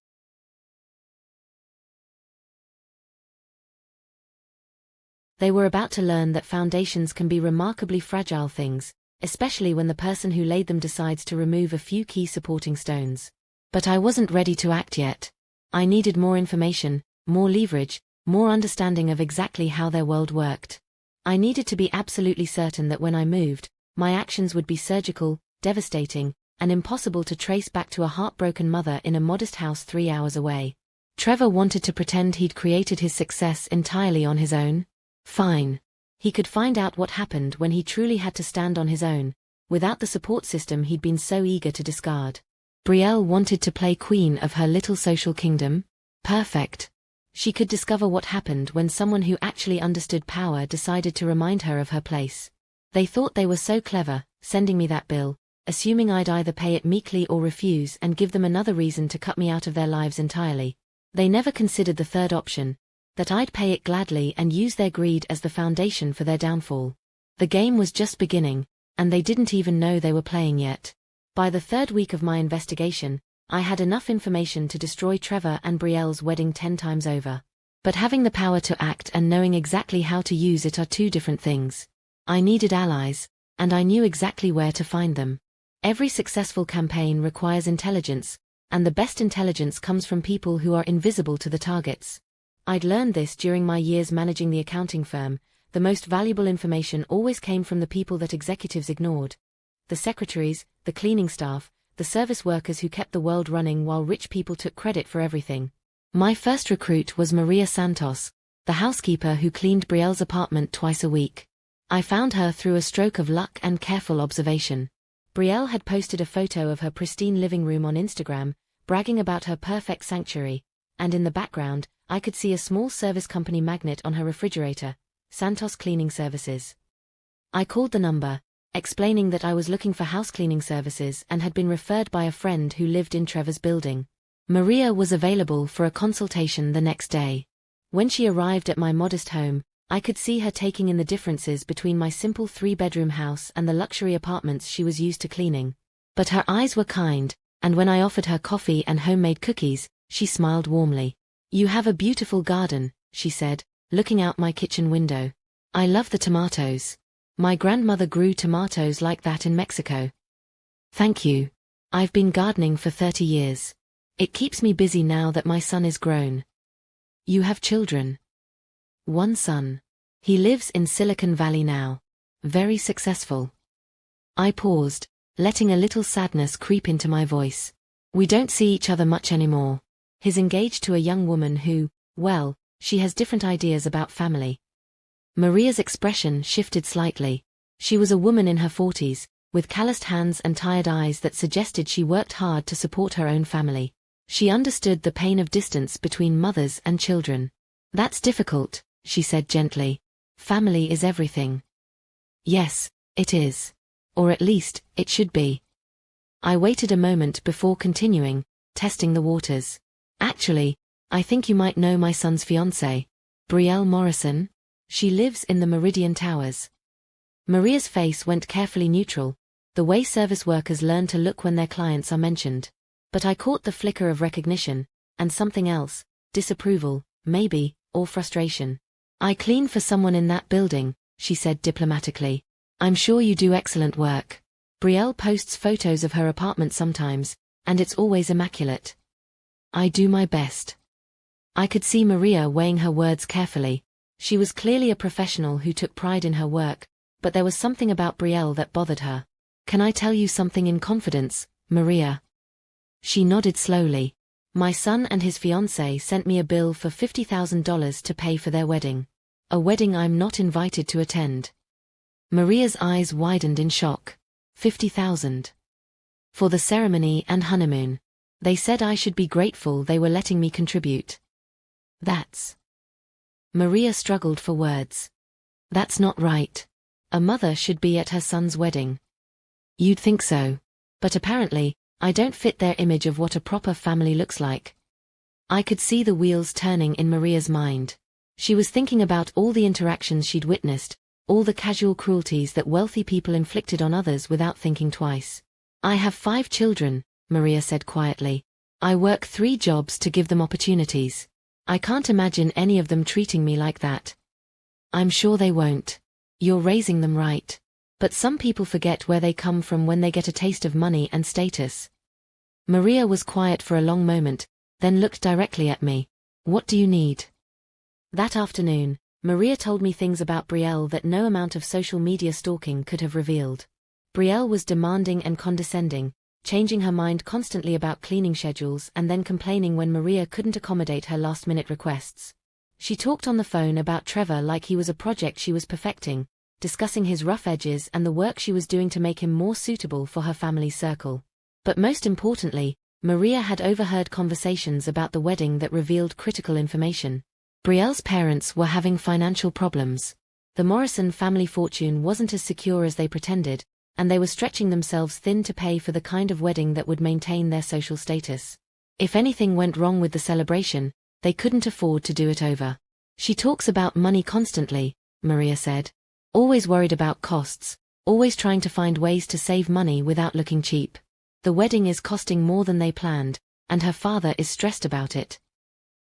They were about to learn that foundations can be remarkably fragile things, especially when the person who laid them decides to remove a few key supporting stones. But I wasn't ready to act yet. I needed more information, more leverage, more understanding of exactly how their world worked. I needed to be absolutely certain that when I moved, my actions would be surgical, devastating, and impossible to trace back to a heartbroken mother in a modest house 3 hours away. Trevor wanted to pretend he'd created his success entirely on his own. Fine. He could find out what happened when he truly had to stand on his own, without the support system he'd been so eager to discard. Brielle wanted to play queen of her little social kingdom. Perfect. She could discover what happened when someone who actually understood power decided to remind her of her place. They thought they were so clever, sending me that bill, assuming I'd either pay it meekly or refuse and give them another reason to cut me out of their lives entirely. They never considered the third option, that I'd pay it gladly and use their greed as the foundation for their downfall. The game was just beginning, and they didn't even know they were playing yet. By the third week of my investigation, I had enough information to destroy Trevor and Brielle's wedding 10 times over. But having the power to act and knowing exactly how to use it are two different things. I needed allies, and I knew exactly where to find them. Every successful campaign requires intelligence, and the best intelligence comes from people who are invisible to the targets. I'd learned this during my years managing the accounting firm. The most valuable information always came from the people that executives ignored. The secretaries, the cleaning staff, the service workers who kept the world running while rich people took credit for everything. My first recruit was Maria Santos, the housekeeper who cleaned Brielle's apartment twice a week. I found her through a stroke of luck and careful observation. Brielle had posted a photo of her pristine living room on Instagram, bragging about her perfect sanctuary, and in the background, I could see a small service company magnet on her refrigerator, Santos Cleaning Services. I called the number, explaining that I was looking for house cleaning services and had been referred by a friend who lived in Trevor's building. Maria was available for a consultation the next day. When she arrived at my modest home, I could see her taking in the differences between my simple 3-bedroom house and the luxury apartments she was used to cleaning. But her eyes were kind, and when I offered her coffee and homemade cookies, she smiled warmly. "You have a beautiful garden," she said, looking out my kitchen window. "I love the tomatoes. My grandmother grew tomatoes like that in Mexico." "Thank you. I've been gardening for 30 years. It keeps me busy now that my son is grown." "You have children?" "One son. He lives in Silicon Valley now. Very successful." I paused, letting a little sadness creep into my voice. "We don't see each other much anymore. He's engaged to a young woman who, well, she has different ideas about family." Maria's expression shifted slightly. She was a woman in her 40s, with calloused hands and tired eyes that suggested she worked hard to support her own family. She understood the pain of distance between mothers and children. "That's difficult," she said gently. "Family is everything." "Yes, it is. Or at least, it should be." I waited a moment before continuing, testing the waters. "Actually, I think you might know my son's fiancée, Brielle Morrison. She lives in the Meridian Towers." Maria's face went carefully neutral, the way service workers learn to look when their clients are mentioned. But I caught the flicker of recognition, and something else, disapproval, maybe, or frustration. "I clean for someone in that building," she said diplomatically. "I'm sure you do excellent work. Brielle posts photos of her apartment sometimes, and it's always immaculate." "I do my best." I could see Maria weighing her words carefully. She was clearly a professional who took pride in her work, but there was something about Brielle that bothered her. "Can I tell you something in confidence, Maria?" She nodded slowly. "My son and his fiancée sent me a bill for $50,000 to pay for their wedding. A wedding I'm not invited to attend." Maria's eyes widened in shock. $50,000. For the ceremony and honeymoon. They said I should be grateful they were letting me contribute. That's... Maria struggled for words. "That's not right. A mother should be at her son's wedding." "You'd think so. But apparently, I don't fit their image of what a proper family looks like." I could see the wheels turning in Maria's mind. She was thinking about all the interactions she'd witnessed, all the casual cruelties that wealthy people inflicted on others without thinking twice. "I have 5 children," Maria said quietly. "I work 3 jobs to give them opportunities. I can't imagine any of them treating me like that." "I'm sure they won't. You're raising them right. But some people forget where they come from when they get a taste of money and status." Maria was quiet for a long moment, then looked directly at me. "What do you need?" That afternoon, Maria told me things about Brielle that no amount of social media stalking could have revealed. Brielle was demanding and condescending, changing her mind constantly about cleaning schedules and then complaining when Maria couldn't accommodate her last-minute requests. She talked on the phone about Trevor like he was a project she was perfecting, discussing his rough edges and the work she was doing to make him more suitable for her family's circle. But most importantly, Maria had overheard conversations about the wedding that revealed critical information. Brielle's parents were having financial problems. The Morrison family fortune wasn't as secure as they pretended, and they were stretching themselves thin to pay for the kind of wedding that would maintain their social status. If anything went wrong with the celebration, they couldn't afford to do it over. "She talks about money constantly," Maria said. "Always worried about costs, always trying to find ways to save money without looking cheap. The wedding is costing more than they planned, and her father is stressed about it."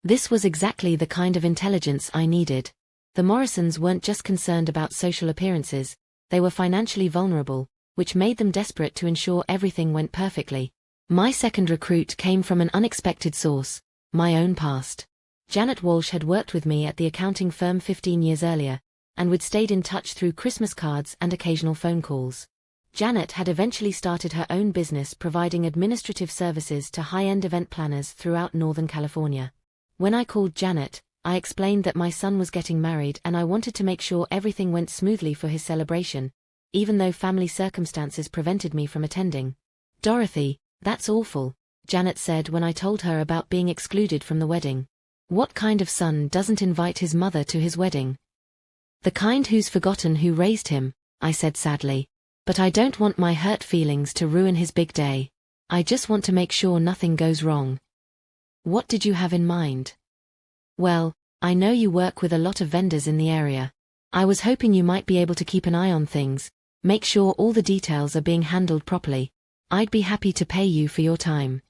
This was exactly the kind of intelligence I needed. The Morrisons weren't just concerned about social appearances, they were financially vulnerable, which made them desperate to ensure everything went perfectly. My second recruit came from an unexpected source, my own past. Janet Walsh had worked with me at the accounting firm 15 years earlier, and we'd stayed in touch through Christmas cards and occasional phone calls. Janet had eventually started her own business providing administrative services to high-end event planners throughout Northern California. When I called Janet, I explained that my son was getting married and I wanted to make sure everything went smoothly for his celebration, even though family circumstances prevented me from attending. "Dorothy, that's awful," Janet said when I told her about being excluded from the wedding. "What kind of son doesn't invite his mother to his wedding?" "The kind who's forgotten who raised him," I said sadly. "But I don't want my hurt feelings to ruin his big day. I just want to make sure nothing goes wrong." "What did you have in mind?" "Well, I know you work with a lot of vendors in the area. I was hoping you might be able to keep an eye on things, make sure all the details are being handled properly. I'd be happy to pay you for your time."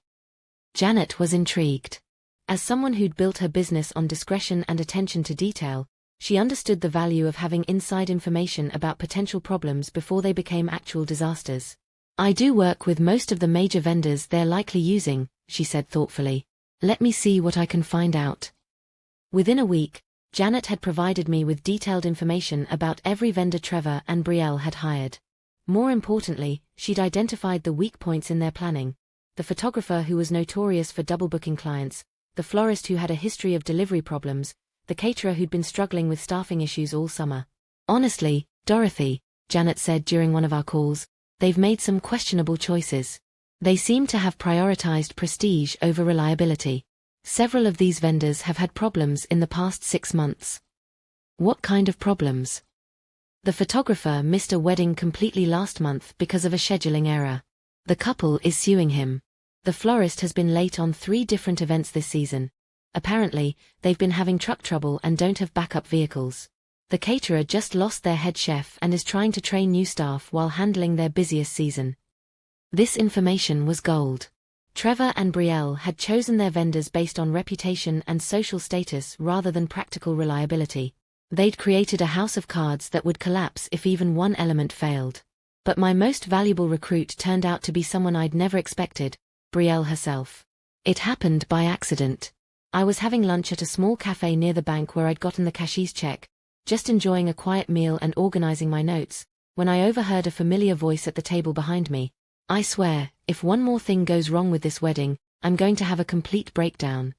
Janet was intrigued. As someone who'd built her business on discretion and attention to detail, she understood the value of having inside information about potential problems before they became actual disasters. "I do work with most of the major vendors they're likely using," she said thoughtfully. "Let me see what I can find out." Within a week, Janet had provided me with detailed information about every vendor Trevor and Brielle had hired. More importantly, she'd identified the weak points in their planning: the photographer who was notorious for double-booking clients, the florist who had a history of delivery problems, the caterer who'd been struggling with staffing issues all summer. "Honestly, Dorothy," Janet said during one of our calls, "they've made some questionable choices. They seem to have prioritized prestige over reliability. Several of these vendors have had problems in the past 6 months." "What kind of problems?" "The photographer missed a wedding completely last month because of a scheduling error. The couple is suing him. The florist has been late on 3 different events this season. Apparently, they've been having truck trouble and don't have backup vehicles. The caterer just lost their head chef and is trying to train new staff while handling their busiest season." This information was gold. Trevor and Brielle had chosen their vendors based on reputation and social status rather than practical reliability. They'd created a house of cards that would collapse if even one element failed. But my most valuable recruit turned out to be someone I'd never expected: Brielle herself. It happened by accident. I was having lunch at a small cafe near the bank where I'd gotten the cashier's check, just enjoying a quiet meal and organizing my notes, when I overheard a familiar voice at the table behind me. "I swear, if one more thing goes wrong with this wedding, I'm going to have a complete breakdown."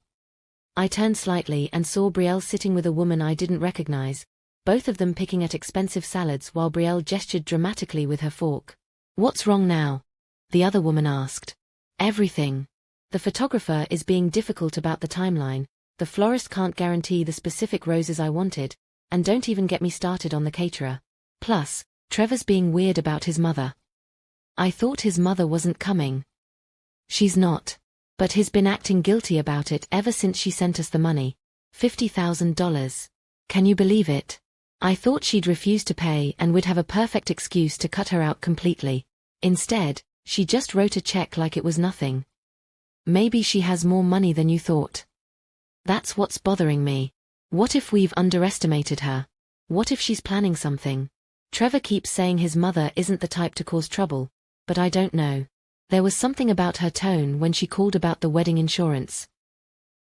I turned slightly and saw Brielle sitting with a woman I didn't recognize, both of them picking at expensive salads while Brielle gestured dramatically with her fork. "What's wrong now?" the other woman asked. "Everything. The photographer is being difficult about the timeline, the florist can't guarantee the specific roses I wanted, and don't even get me started on the caterer. Plus, Trevor's being weird about his mother." "I thought his mother wasn't coming." "She's not. But he's been acting guilty about it ever since she sent us the money. $50,000. Can you believe it? I thought she'd refuse to pay and we'd have a perfect excuse to cut her out completely. Instead, she just wrote a check like it was nothing." "Maybe she has more money than you thought." "That's what's bothering me. What if we've underestimated her? What if she's planning something? Trevor keeps saying his mother isn't the type to cause trouble, but I don't know. There was something about her tone when she called about the wedding insurance."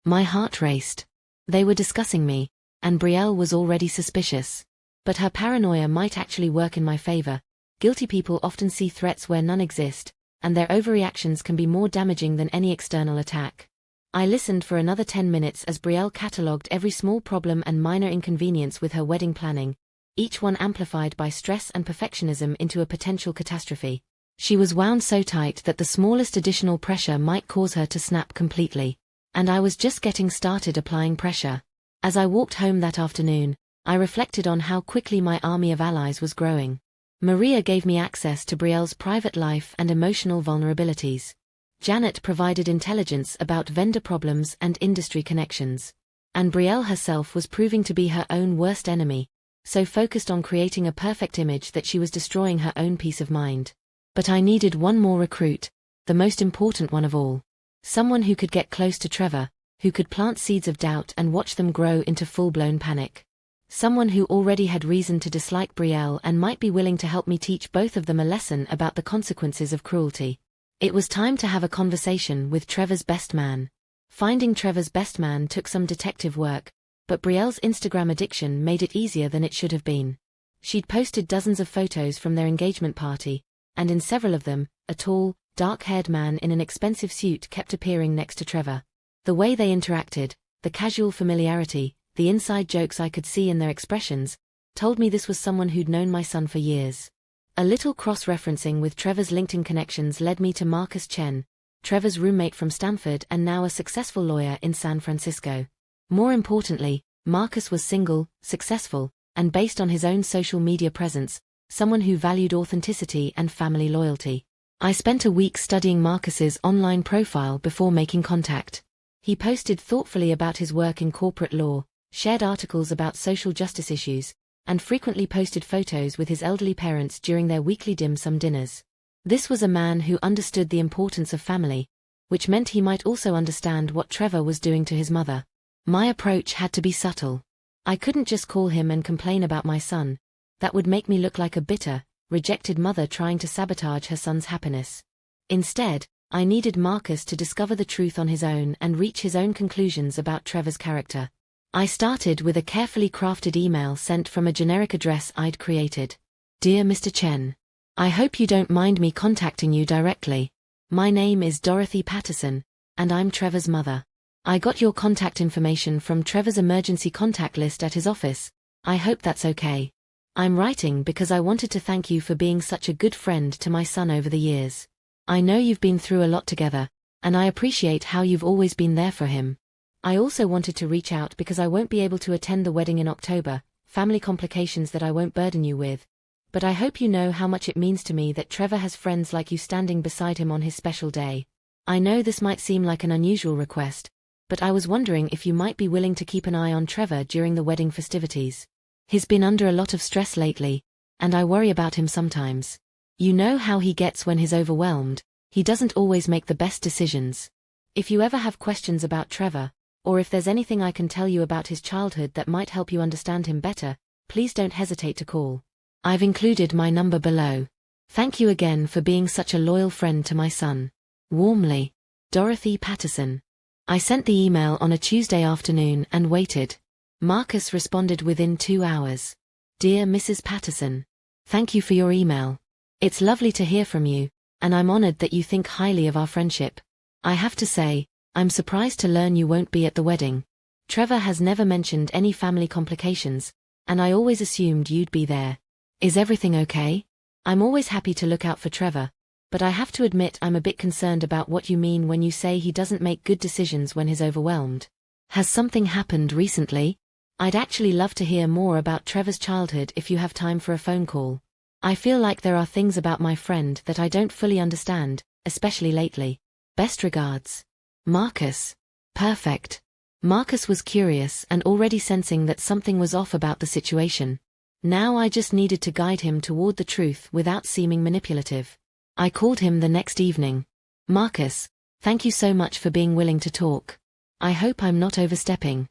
My heart raced. They were discussing me, and Brielle was already suspicious. But her paranoia might actually work in my favor. Guilty people often see threats where none exist, and their overreactions can be more damaging than any external attack. I listened for another 10 minutes as Brielle catalogued every small problem and minor inconvenience with her wedding planning, each one amplified by stress and perfectionism into a potential catastrophe. She was wound so tight that the smallest additional pressure might cause her to snap completely. And I was just getting started applying pressure. As I walked home that afternoon, I reflected on how quickly my army of allies was growing. Maria gave me access to Brielle's private life and emotional vulnerabilities. Janet provided intelligence about vendor problems and industry connections. And Brielle herself was proving to be her own worst enemy, so focused on creating a perfect image that she was destroying her own peace of mind. But I needed one more recruit, the most important one of all. Someone who could get close to Trevor, who could plant seeds of doubt and watch them grow into full-blown panic. Someone who already had reason to dislike Brielle and might be willing to help me teach both of them a lesson about the consequences of cruelty. It was time to have a conversation with Trevor's best man. Finding Trevor's best man took some detective work, but Brielle's Instagram addiction made it easier than it should have been. She'd posted dozens of photos from their engagement party, and in several of them, a tall, dark-haired man in an expensive suit kept appearing next to Trevor. The way they interacted, the casual familiarity, the inside jokes I could see in their expressions, told me this was someone who'd known my son for years. A little cross-referencing with Trevor's LinkedIn connections led me to Marcus Chen, Trevor's roommate from Stanford and now a successful lawyer in San Francisco. More importantly, Marcus was single, successful, and based on his own social media presence, someone who valued authenticity and family loyalty. I spent a week studying Marcus's online profile before making contact. He posted thoughtfully about his work in corporate law, shared articles about social justice issues, and frequently posted photos with his elderly parents during their weekly dim sum dinners. This was a man who understood the importance of family, which meant he might also understand what Trevor was doing to his mother. My approach had to be subtle. I couldn't just call him and complain about my son. That would make me look like a bitter, rejected mother trying to sabotage her son's happiness. Instead, I needed Marcus to discover the truth on his own and reach his own conclusions about Trevor's character. I started with a carefully crafted email sent from a generic address I'd created. "Dear Mr. Chen, I hope you don't mind me contacting you directly. My name is Dorothy Patterson, and I'm Trevor's mother. I got your contact information from Trevor's emergency contact list at his office. I hope that's okay. I'm writing because I wanted to thank you for being such a good friend to my son over the years. I know you've been through a lot together, and I appreciate how you've always been there for him. I also wanted to reach out because I won't be able to attend the wedding in October, family complications that I won't burden you with. But I hope you know how much it means to me that Trevor has friends like you standing beside him on his special day. I know this might seem like an unusual request, but I was wondering if you might be willing to keep an eye on Trevor during the wedding festivities. He's been under a lot of stress lately, and I worry about him sometimes. You know how he gets when he's overwhelmed. He doesn't always make the best decisions. If you ever have questions about Trevor, or if there's anything I can tell you about his childhood that might help you understand him better, please don't hesitate to call. I've included my number below. Thank you again for being such a loyal friend to my son. Warmly, Dorothy Patterson." I sent the email on a Tuesday afternoon and waited. Marcus responded within 2 hours. Dear Mrs. Patterson, thank you for your email. It's lovely to hear from you, and I'm honored that you think highly of our friendship. I have to say, I'm surprised to learn you won't be at the wedding. Trevor has never mentioned any family complications, and I always assumed you'd be there. Is everything okay? I'm always happy to look out for Trevor, but I have to admit I'm a bit concerned about what you mean when you say he doesn't make good decisions when he's overwhelmed. Has something happened recently? I'd actually love to hear more about Trevor's childhood if you have time for a phone call. I feel like there are things about my friend that I don't fully understand, especially lately. Best regards. Marcus. Perfect. Marcus was curious and already sensing that something was off about the situation. Now I just needed to guide him toward the truth without seeming manipulative. I called him the next evening. Marcus, thank you so much for being willing to talk. I hope I'm not overstepping.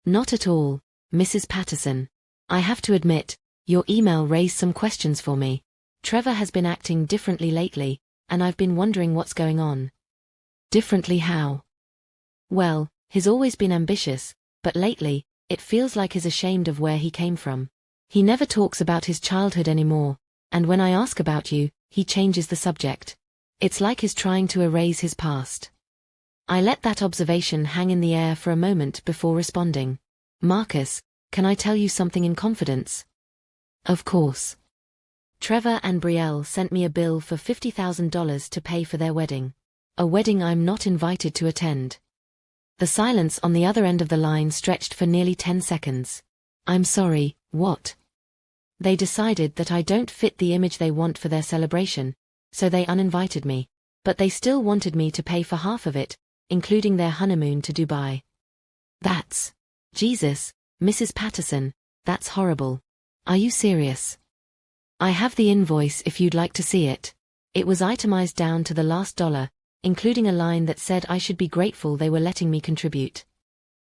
Not at all, Mrs. Patterson. I have to admit, your email raised some questions for me. Trevor has been acting differently lately, and I've been wondering what's going on. Differently how? Well, he's always been ambitious, but lately, it feels like he's ashamed of where he came from. He never talks about his childhood anymore, and when I ask about you, he changes the subject. It's like he's trying to erase his past. I let that observation hang in the air for a moment before responding. Marcus, can I tell you something in confidence? Of course. Trevor and Brielle sent me a bill for $50,000 to pay for their wedding. A wedding I'm not invited to attend. The silence on the other end of the line stretched for nearly 10 seconds. I'm sorry, what? They decided that I don't fit the image they want for their celebration, so they uninvited me. But they still wanted me to pay for half of it, including their honeymoon to Dubai. That's... Jesus, Mrs. Patterson, that's horrible. Are you serious? I have the invoice if you'd like to see it. It was itemized down to the last dollar, including a line that said I should be grateful they were letting me contribute.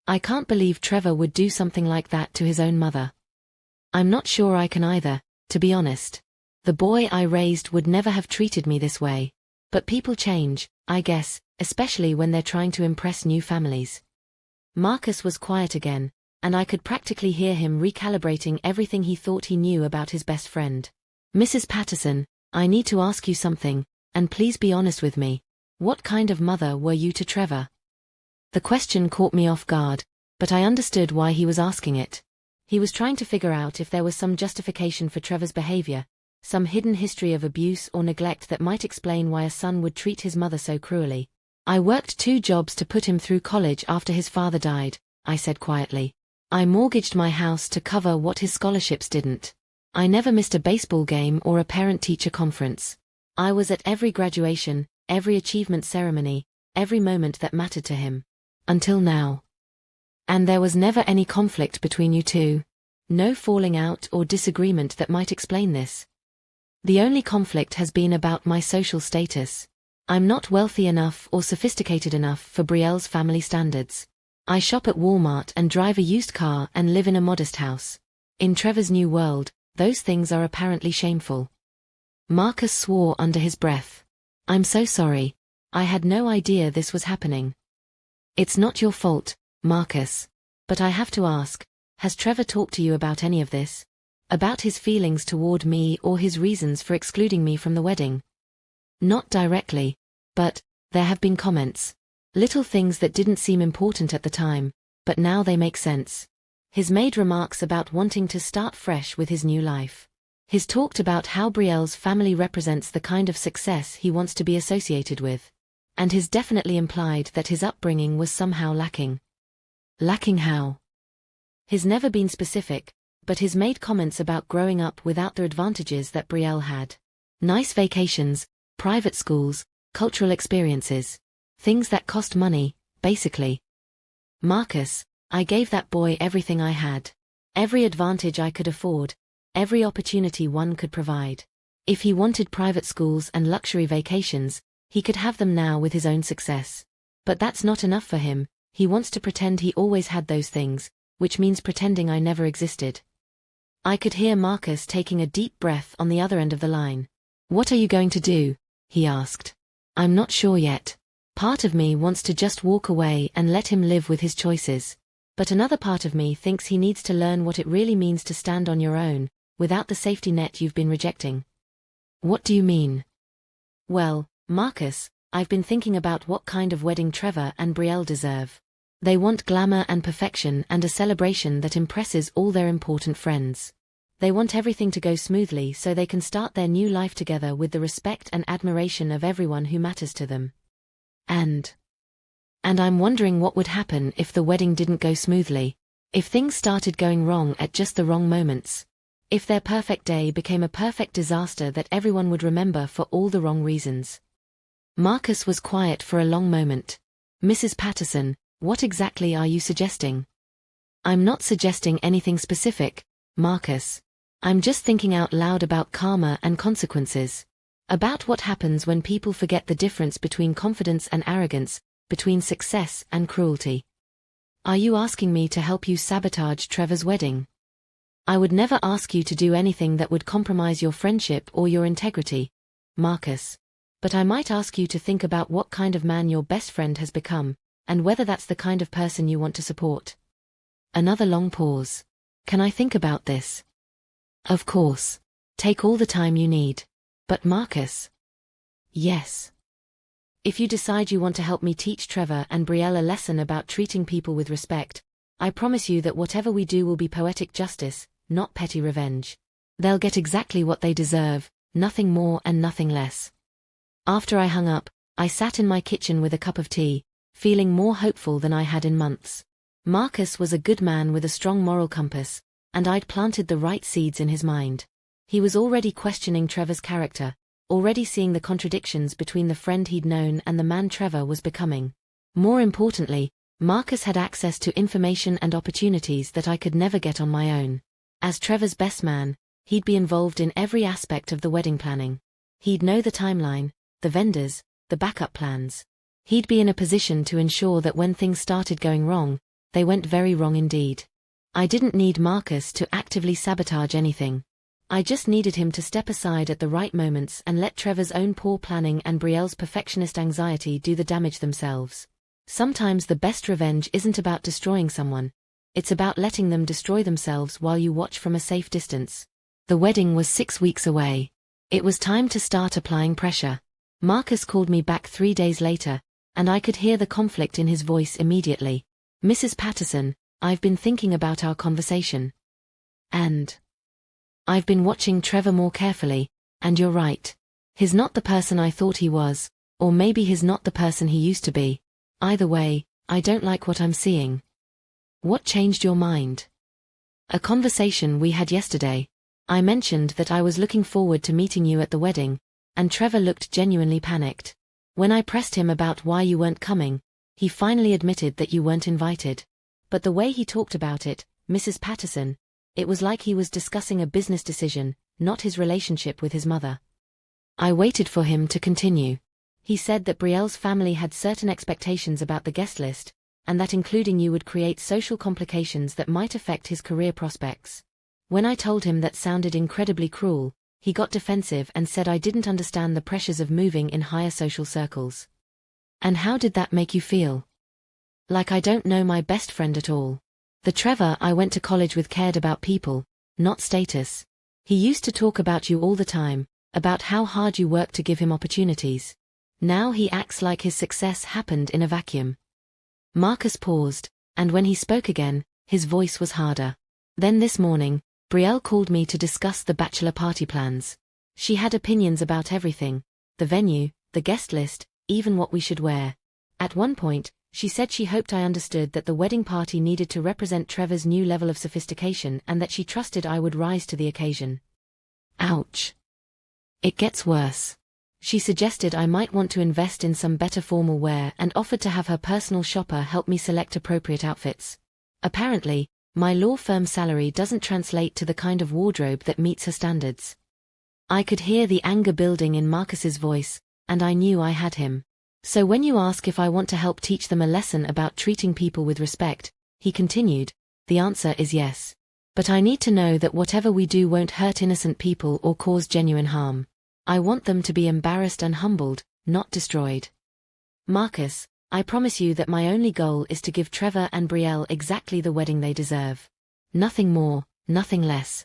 I can't believe Trevor would do something like that to his own mother. I'm not sure I can either, to be honest. The boy I raised would never have treated me this way. But people change, I guess, especially when they're trying to impress new families. Marcus was quiet again, and I could practically hear him recalibrating everything he thought he knew about his best friend. Mrs. Patterson, I need to ask you something, and please be honest with me. What kind of mother were you to Trevor? The question caught me off guard, but I understood why he was asking it. He was trying to figure out if there was some justification for Trevor's behavior, some hidden history of abuse or neglect that might explain why a son would treat his mother so cruelly. I worked 2 jobs to put him through college after his father died, I said quietly. I mortgaged my house to cover what his scholarships didn't. I never missed a baseball game or a parent-teacher conference. I was at every graduation, every achievement ceremony, every moment that mattered to him. Until now. And there was never any conflict between you two. No falling out or disagreement that might explain this. The only conflict has been about my social status. I'm not wealthy enough or sophisticated enough for Brielle's family standards. I shop at Walmart and drive a used car and live in a modest house. In Trevor's new world, those things are apparently shameful. Marcus swore under his breath. I'm so sorry. I had no idea this was happening. It's not your fault, Marcus. But I have to ask, has Trevor talked to you about any of this? About his feelings toward me or his reasons for excluding me from the wedding? Not directly, but there have been comments. Little things that didn't seem important at the time, but now they make sense. He's made remarks about wanting to start fresh with his new life. He's talked about how Brielle's family represents the kind of success he wants to be associated with. And he's definitely implied that his upbringing was somehow lacking. Lacking how? He's never been specific, but he's made comments about growing up without the advantages that Brielle had. Nice vacations, private schools, cultural experiences. Things that cost money, basically. Marcus, I gave that boy everything I had. Every advantage I could afford. Every opportunity one could provide. If he wanted private schools and luxury vacations, he could have them now with his own success. But that's not enough for him. He wants to pretend he always had those things, which means pretending I never existed. I could hear Marcus taking a deep breath on the other end of the line. What are you going to do? He asked. I'm not sure yet. Part of me wants to just walk away and let him live with his choices. But another part of me thinks he needs to learn what it really means to stand on your own, without the safety net you've been rejecting. What do you mean? Well, Marcus, I've been thinking about what kind of wedding Trevor and Brielle deserve. They want glamour and perfection and a celebration that impresses all their important friends. They want everything to go smoothly so they can start their new life together with the respect and admiration of everyone who matters to them. And I'm wondering what would happen if the wedding didn't go smoothly, if things started going wrong at just the wrong moments, if their perfect day became a perfect disaster that everyone would remember for all the wrong reasons. Marcus was quiet for a long moment. Mrs. Patterson, what exactly are you suggesting? I'm not suggesting anything specific, Marcus. I'm just thinking out loud about karma and consequences. About what happens when people forget the difference between confidence and arrogance, between success and cruelty. Are you asking me to help you sabotage Trevor's wedding? I would never ask you to do anything that would compromise your friendship or your integrity, Marcus. But I might ask you to think about what kind of man your best friend has become, and whether that's the kind of person you want to support. Another long pause. Can I think about this? Of course. Take all the time you need. But Marcus. Yes. If you decide you want to help me teach Trevor and Brielle a lesson about treating people with respect, I promise you that whatever we do will be poetic justice, not petty revenge. They'll get exactly what they deserve, nothing more and nothing less. After I hung up, I sat in my kitchen with a cup of tea, feeling more hopeful than I had in months. Marcus was a good man with a strong moral compass, and I'd planted the right seeds in his mind. He was already questioning Trevor's character, already seeing the contradictions between the friend he'd known and the man Trevor was becoming. More importantly, Marcus had access to information and opportunities that I could never get on my own. As Trevor's best man, he'd be involved in every aspect of the wedding planning. He'd know the timeline, the vendors, the backup plans. He'd be in a position to ensure that when things started going wrong, they went very wrong indeed. I didn't need Marcus to actively sabotage anything. I just needed him to step aside at the right moments and let Trevor's own poor planning and Brielle's perfectionist anxiety do the damage themselves. Sometimes the best revenge isn't about destroying someone. It's about letting them destroy themselves while you watch from a safe distance. The wedding was 6 weeks away. It was time to start applying pressure. Marcus called me back 3 days later, and I could hear the conflict in his voice immediately. Mrs. Patterson, I've been thinking about our conversation. And I've been watching Trevor more carefully, and you're right. He's not the person I thought he was, or maybe he's not the person he used to be. Either way, I don't like what I'm seeing. What changed your mind? A conversation we had yesterday. I mentioned that I was looking forward to meeting you at the wedding, and Trevor looked genuinely panicked. When I pressed him about why you weren't coming, he finally admitted that you weren't invited. But the way he talked about it, Mrs. Patterson, it was like he was discussing a business decision, not his relationship with his mother. I waited for him to continue. He said that Brielle's family had certain expectations about the guest list, and that including you would create social complications that might affect his career prospects. When I told him that sounded incredibly cruel, he got defensive and said I didn't understand the pressures of moving in higher social circles. And how did that make you feel? Like I don't know my best friend at all. The Trevor I went to college with cared about people, not status. He used to talk about you all the time, about how hard you worked to give him opportunities. Now he acts like his success happened in a vacuum. Marcus paused, and when he spoke again, his voice was harder. Then this morning, Brielle called me to discuss the bachelor party plans. She had opinions about everything: the venue, the guest list, even what we should wear. At one point, she said she hoped I understood that the wedding party needed to represent Trevor's new level of sophistication and that she trusted I would rise to the occasion. Ouch. It gets worse. She suggested I might want to invest in some better formal wear and offered to have her personal shopper help me select appropriate outfits. Apparently, my law firm salary doesn't translate to the kind of wardrobe that meets her standards. I could hear the anger building in Marcus's voice, and I knew I had him. So when you ask if I want to help teach them a lesson about treating people with respect, he continued, the answer is yes. But I need to know that whatever we do won't hurt innocent people or cause genuine harm. I want them to be embarrassed and humbled, not destroyed. Marcus, I promise you that my only goal is to give Trevor and Brielle exactly the wedding they deserve. Nothing more, nothing less.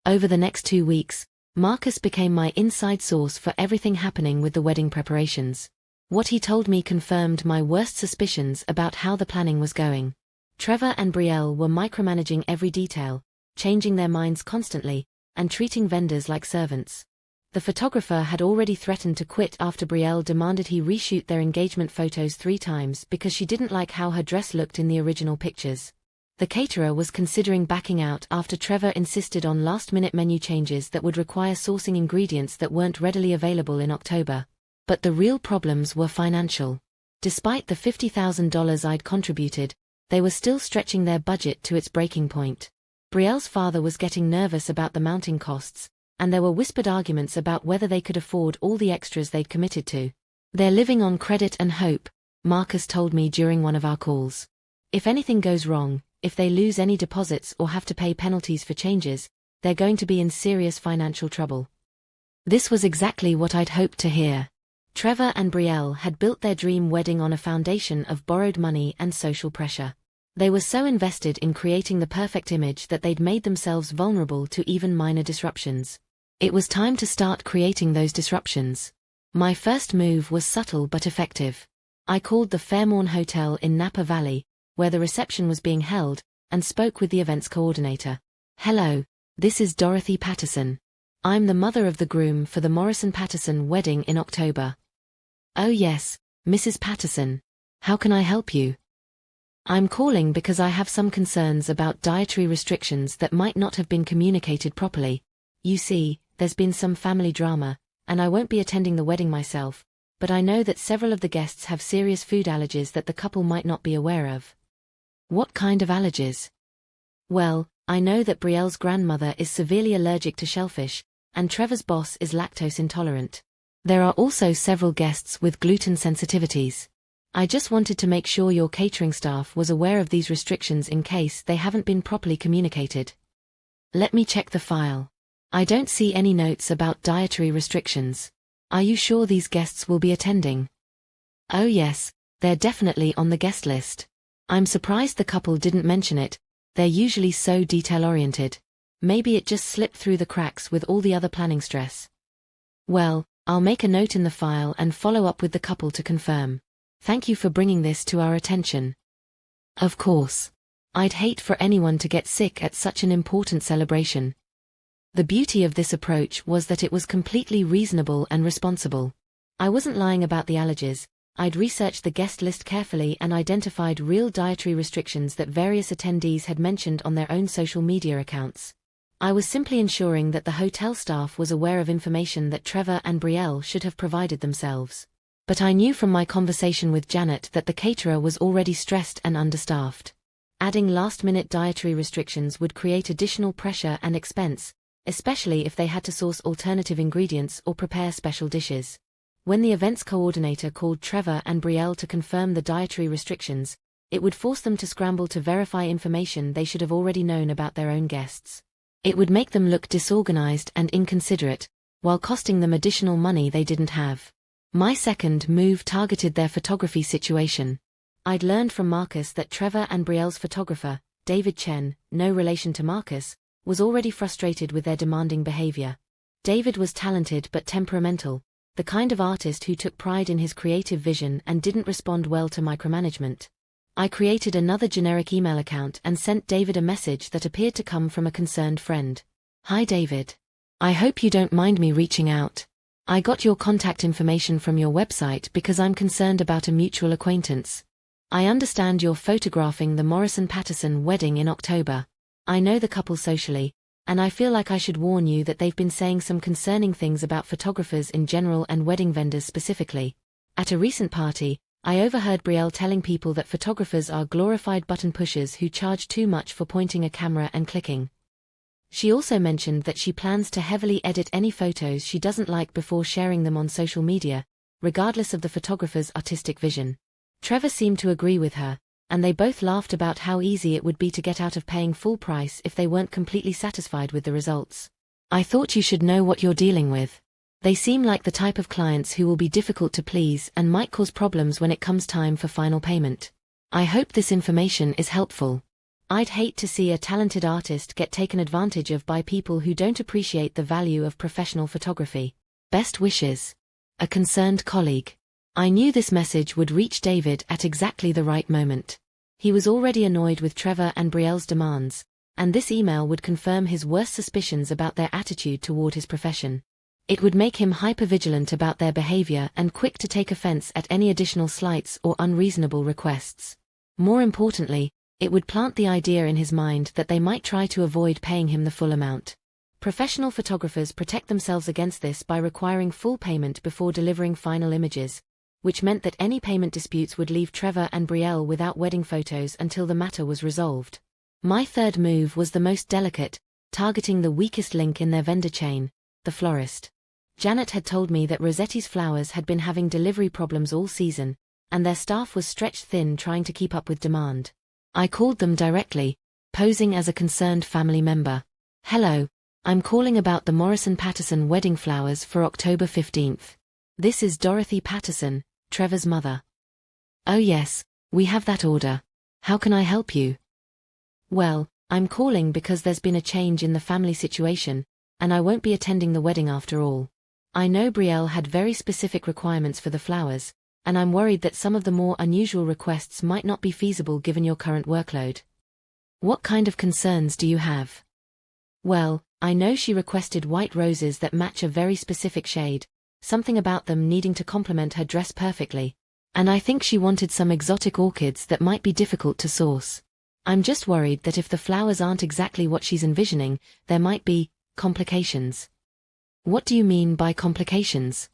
Over the next 2 weeks, Marcus became my inside source for everything happening with the wedding preparations. What he told me confirmed my worst suspicions about how the planning was going. Trevor and Brielle were micromanaging every detail, changing their minds constantly, and treating vendors like servants. The photographer had already threatened to quit after Brielle demanded he reshoot their engagement photos 3 times because she didn't like how her dress looked in the original pictures. The caterer was considering backing out after Trevor insisted on last-minute menu changes that would require sourcing ingredients that weren't readily available in October. But the real problems were financial. Despite the $50,000 I'd contributed, they were still stretching their budget to its breaking point. Brielle's father was getting nervous about the mounting costs, and there were whispered arguments about whether they could afford all the extras they'd committed to. They're living on credit and hope, Marcus told me during one of our calls. If anything goes wrong, if they lose any deposits or have to pay penalties for changes, they're going to be in serious financial trouble. This was exactly what I'd hoped to hear. Trevor and Brielle had built their dream wedding on a foundation of borrowed money and social pressure. They were so invested in creating the perfect image that they'd made themselves vulnerable to even minor disruptions. It was time to start creating those disruptions. My first move was subtle but effective. I called the Fairmorn Hotel in Napa Valley, where the reception was being held, and spoke with the events coordinator. "Hello, this is Dorothy Patterson. I'm the mother of the groom for the Morrison-Patterson wedding in October." "Oh yes, Mrs. Patterson. How can I help you?" "I'm calling because I have some concerns about dietary restrictions that might not have been communicated properly. You see, there's been some family drama, and I won't be attending the wedding myself, but I know that several of the guests have serious food allergies that the couple might not be aware of." "What kind of allergies?" "Well, I know that Brielle's grandmother is severely allergic to shellfish, and Trevor's boss is lactose intolerant. There are also several guests with gluten sensitivities. I just wanted to make sure your catering staff was aware of these restrictions in case they haven't been properly communicated." "Let me check the file. I don't see any notes about dietary restrictions. Are you sure these guests will be attending?" "Oh yes, they're definitely on the guest list. I'm surprised the couple didn't mention it. They're usually so detail-oriented. Maybe it just slipped through the cracks with all the other planning stress." "Well, I'll make a note in the file and follow up with the couple to confirm. Thank you for bringing this to our attention." "Of course. I'd hate for anyone to get sick at such an important celebration." The beauty of this approach was that it was completely reasonable and responsible. I wasn't lying about the allergies. I'd researched the guest list carefully and identified real dietary restrictions that various attendees had mentioned on their own social media accounts. I was simply ensuring that the hotel staff was aware of information that Trevor and Brielle should have provided themselves. But I knew from my conversation with Janet that the caterer was already stressed and understaffed. Adding last-minute dietary restrictions would create additional pressure and expense, especially if they had to source alternative ingredients or prepare special dishes. When the events coordinator called Trevor and Brielle to confirm the dietary restrictions, it would force them to scramble to verify information they should have already known about their own guests. It would make them look disorganized and inconsiderate, while costing them additional money they didn't have. My second move targeted their photography situation. I'd learned from Marcus that Trevor and Brielle's photographer, David Chen, no relation to Marcus, was already frustrated with their demanding behavior. David was talented but temperamental, the kind of artist who took pride in his creative vision and didn't respond well to micromanagement. I created another generic email account and sent David a message that appeared to come from a concerned friend. "Hi David. I hope you don't mind me reaching out. I got your contact information from your website because I'm concerned about a mutual acquaintance. I understand you're photographing the Morrison-Patterson wedding in October. I know the couple socially, and I feel like I should warn you that they've been saying some concerning things about photographers in general and wedding vendors specifically. At a recent party, I overheard Brielle telling people that photographers are glorified button pushers who charge too much for pointing a camera and clicking. She also mentioned that she plans to heavily edit any photos she doesn't like before sharing them on social media, regardless of the photographer's artistic vision." Trevor seemed to agree with her, and they both laughed about how easy it would be to get out of paying full price if they weren't completely satisfied with the results. "I thought you should know what you're dealing with. They seem like the type of clients who will be difficult to please and might cause problems when it comes time for final payment. I hope this information is helpful. I'd hate to see a talented artist get taken advantage of by people who don't appreciate the value of professional photography. Best wishes. A concerned colleague. I knew this message would reach David at exactly the right moment. He was already annoyed with Trevor and Brielle's demands, and this email would confirm his worst suspicions about their attitude toward his profession. It would make him hypervigilant about their behavior and quick to take offense at any additional slights or unreasonable requests. More importantly, it would plant the idea in his mind that they might try to avoid paying him the full amount. Professional photographers protect themselves against this by requiring full payment before delivering final images, which meant that any payment disputes would leave Trevor and Brielle without wedding photos until the matter was resolved. My third move was the most delicate, targeting the weakest link in their vendor chain, the florist. Janet had told me that Rosetti's Flowers had been having delivery problems all season, and their staff was stretched thin trying to keep up with demand. I called them directly, posing as a concerned family member. "Hello, I'm calling about the Morrison-Patterson wedding flowers for October 15th. This is Dorothy Patterson, Trevor's mother." "Oh yes, we have that order. How can I help you?" "Well, I'm calling because there's been a change in the family situation, and I won't be attending the wedding after all. I know Brielle had very specific requirements for the flowers, and I'm worried that some of the more unusual requests might not be feasible given your current workload." "What kind of concerns do you have?" "Well, I know she requested white roses that match a very specific shade, something about them needing to complement her dress perfectly, and I think she wanted some exotic orchids that might be difficult to source. I'm just worried that if the flowers aren't exactly what she's envisioning, there might be complications." "What do you mean by complications?"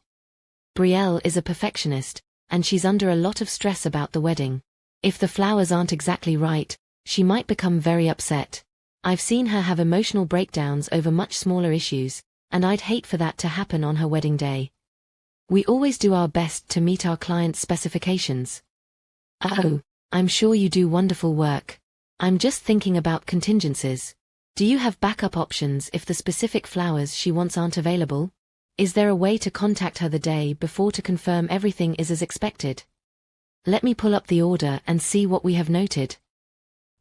"Brielle is a perfectionist, and she's under a lot of stress about the wedding. If the flowers aren't exactly right, she might become very upset. I've seen her have emotional breakdowns over much smaller issues, and I'd hate for that to happen on her wedding day. We always do our best to meet our clients' specifications." "Oh, I'm sure you do wonderful work. I'm just thinking about contingencies. Do you have backup options if the specific flowers she wants aren't available? Is there a way to contact her the day before to confirm everything is as expected?" "Let me pull up the order and see what we have noted."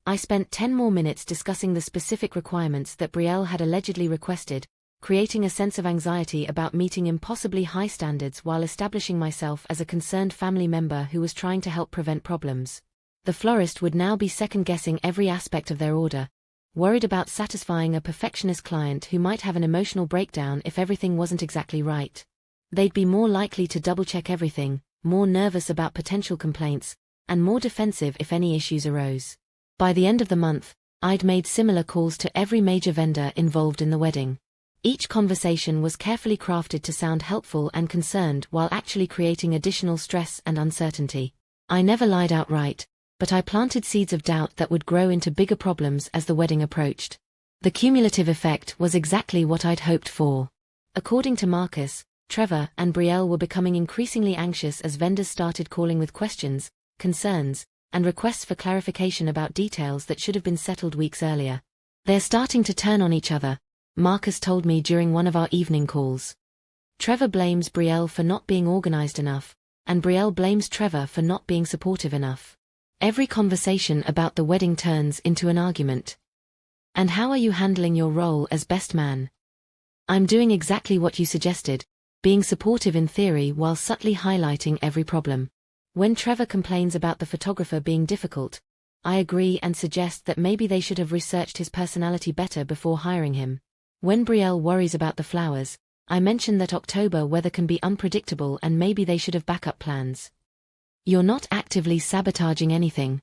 I spent 10 more minutes discussing the specific requirements that Brielle had allegedly requested, creating a sense of anxiety about meeting impossibly high standards while establishing myself as a concerned family member who was trying to help prevent problems. The florist would now be second-guessing every aspect of their order, worried about satisfying a perfectionist client who might have an emotional breakdown if everything wasn't exactly right. They'd be more likely to double-check everything, more nervous about potential complaints, and more defensive if any issues arose. By the end of the month, I'd made similar calls to every major vendor involved in the wedding. Each conversation was carefully crafted to sound helpful and concerned while actually creating additional stress and uncertainty. I never lied outright, but I planted seeds of doubt that would grow into bigger problems as the wedding approached. The cumulative effect was exactly what I'd hoped for. According to Marcus, Trevor and Brielle were becoming increasingly anxious as vendors started calling with questions, concerns, and requests for clarification about details that should have been settled weeks earlier. "They're starting to turn on each other," Marcus told me during one of our evening calls. Trevor blames Brielle for not being organized enough, and Brielle blames Trevor for not being supportive enough. Every conversation about the wedding turns into an argument. "And how are you handling your role as best man?" "I'm doing exactly what you suggested, being supportive in theory while subtly highlighting every problem." When Trevor complains about the photographer being difficult, I agree and suggest that maybe they should have researched his personality better before hiring him. When Brielle worries about the flowers, I mention that October weather can be unpredictable and maybe they should have backup plans. "You're not actively sabotaging anything."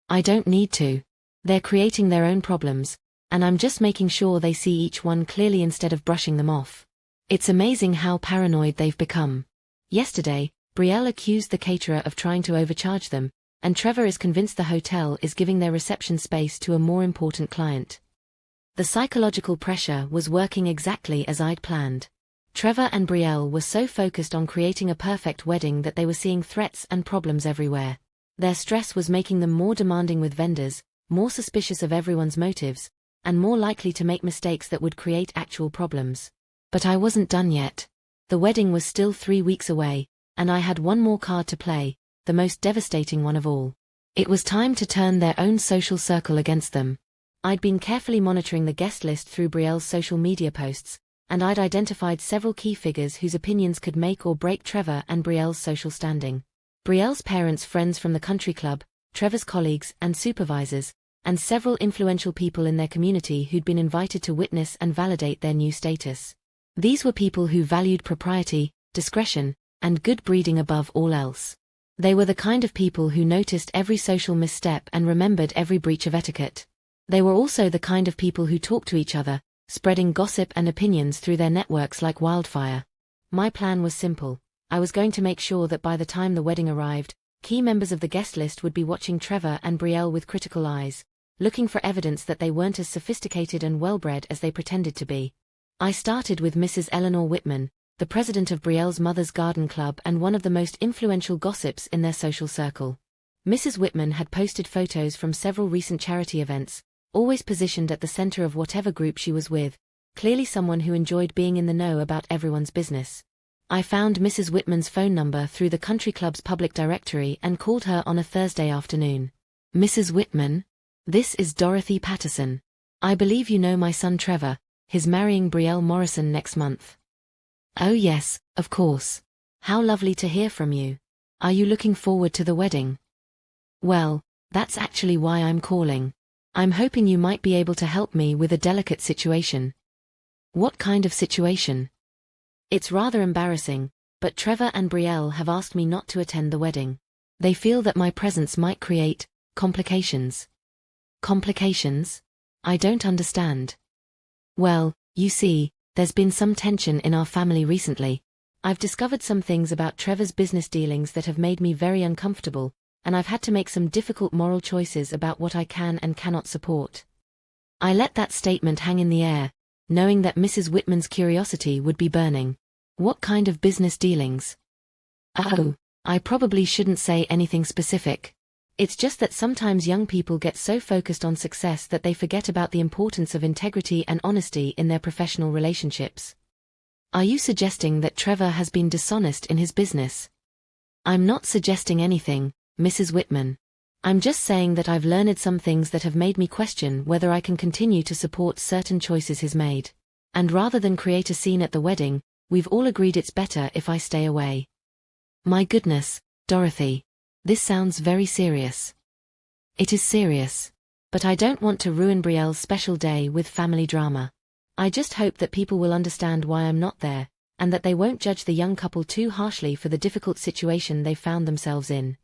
"I don't need to. They're creating their own problems, and I'm just making sure they see each one clearly instead of brushing them off." It's amazing how paranoid they've become. Yesterday, Brielle accused the caterer of trying to overcharge them, and Trevor is convinced the hotel is giving their reception space to a more important client. The psychological pressure was working exactly as I'd planned. Trevor and Brielle were so focused on creating a perfect wedding that they were seeing threats and problems everywhere. Their stress was making them more demanding with vendors, more suspicious of everyone's motives, and more likely to make mistakes that would create actual problems. But I wasn't done yet. The wedding was still 3 weeks away, and I had one more card to play, the most devastating one of all. It was time to turn their own social circle against them. I'd been carefully monitoring the guest list through Brielle's social media posts, and I'd identified several key figures whose opinions could make or break Trevor and Brielle's social standing. Brielle's parents, friends from the country club, Trevor's colleagues and supervisors, and several influential people in their community who'd been invited to witness and validate their new status. These were people who valued propriety, discretion, and good breeding above all else. They were the kind of people who noticed every social misstep and remembered every breach of etiquette. They were also the kind of people who talked to each other, spreading gossip and opinions through their networks like wildfire. My plan was simple. I was going to make sure that by the time the wedding arrived, key members of the guest list would be watching Trevor and Brielle with critical eyes, looking for evidence that they weren't as sophisticated and well-bred as they pretended to be. I started with Mrs. Eleanor Whitman, the president of Brielle's Mother's Garden Club and one of the most influential gossips in their social circle. Mrs. Whitman had posted photos from several recent charity events, always positioned at the center of whatever group she was with, clearly someone who enjoyed being in the know about everyone's business. I found Mrs. Whitman's phone number through the country club's public directory and called her on a Thursday afternoon. "Mrs. Whitman? This is Dorothy Patterson. I believe you know my son Trevor. He's marrying Brielle Morrison next month." "Oh yes, of course. How lovely to hear from you. Are you looking forward to the wedding?" "Well, that's actually why I'm calling. I'm hoping you might be able to help me with a delicate situation." "What kind of situation?" "It's rather embarrassing, but Trevor and Brielle have asked me not to attend the wedding. They feel that my presence might create complications." "Complications? I don't understand." "Well, you see, there's been some tension in our family recently. I've discovered some things about Trevor's business dealings that have made me very uncomfortable, and I've had to make some difficult moral choices about what I can and cannot support." I let that statement hang in the air, knowing that Mrs. Whitman's curiosity would be burning. "What kind of business dealings?" "Oh, I probably shouldn't say anything specific. It's just that sometimes young people get so focused on success that they forget about the importance of integrity and honesty in their professional relationships." "Are you suggesting that Trevor has been dishonest in his business?" "I'm not suggesting anything, Mrs. Whitman. I'm just saying that I've learned some things that have made me question whether I can continue to support certain choices he's made. And rather than create a scene at the wedding, we've all agreed it's better if I stay away." "My goodness, Dorothy. This sounds very serious." "It is serious. But I don't want to ruin Brielle's special day with family drama. I just hope that people will understand why I'm not there, and that they won't judge the young couple too harshly for the difficult situation they found themselves in."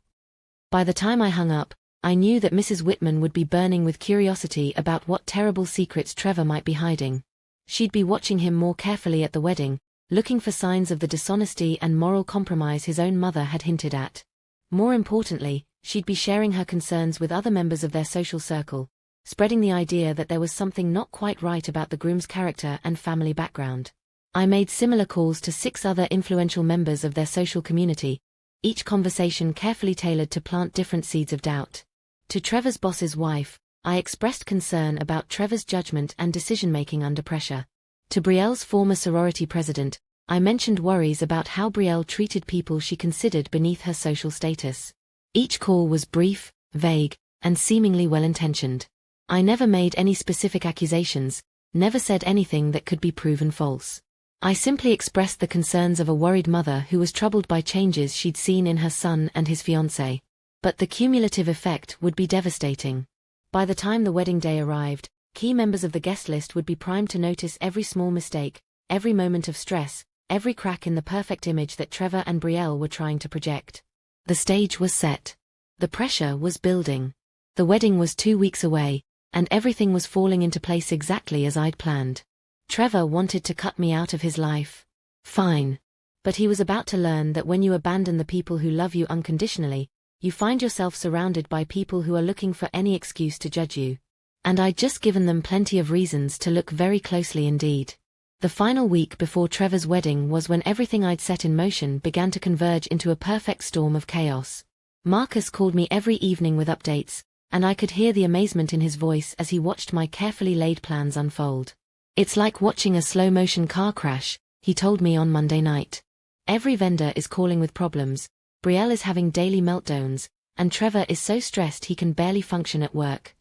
By the time I hung up, I knew that Mrs. Whitman would be burning with curiosity about what terrible secrets Trevor might be hiding. She'd be watching him more carefully at the wedding, looking for signs of the dishonesty and moral compromise his own mother had hinted at. More importantly, she'd be sharing her concerns with other members of their social circle, spreading the idea that there was something not quite right about the groom's character and family background. I made similar calls to 6 other influential members of their social community, each conversation carefully tailored to plant different seeds of doubt. To Trevor's boss's wife, I expressed concern about Trevor's judgment and decision-making under pressure. To Brielle's former sorority president, I mentioned worries about how Brielle treated people she considered beneath her social status. Each call was brief, vague, and seemingly well-intentioned. I never made any specific accusations, never said anything that could be proven false. I simply expressed the concerns of a worried mother who was troubled by changes she'd seen in her son and his fiancée. But the cumulative effect would be devastating. By the time the wedding day arrived, key members of the guest list would be primed to notice every small mistake, every moment of stress, every crack in the perfect image that Trevor and Brielle were trying to project. The stage was set. The pressure was building. The wedding was 2 weeks away, and everything was falling into place exactly as I'd planned. Trevor wanted to cut me out of his life. Fine. But he was about to learn that when you abandon the people who love you unconditionally, you find yourself surrounded by people who are looking for any excuse to judge you. And I'd just given them plenty of reasons to look very closely indeed. The final week before Trevor's wedding was when everything I'd set in motion began to converge into a perfect storm of chaos. Marcus called me every evening with updates, and I could hear the amazement in his voice as he watched my carefully laid plans unfold. "It's like watching a slow-motion car crash," he told me on Monday night. Every vendor is calling with problems, Brielle is having daily meltdowns, and Trevor is so stressed he can barely function at work.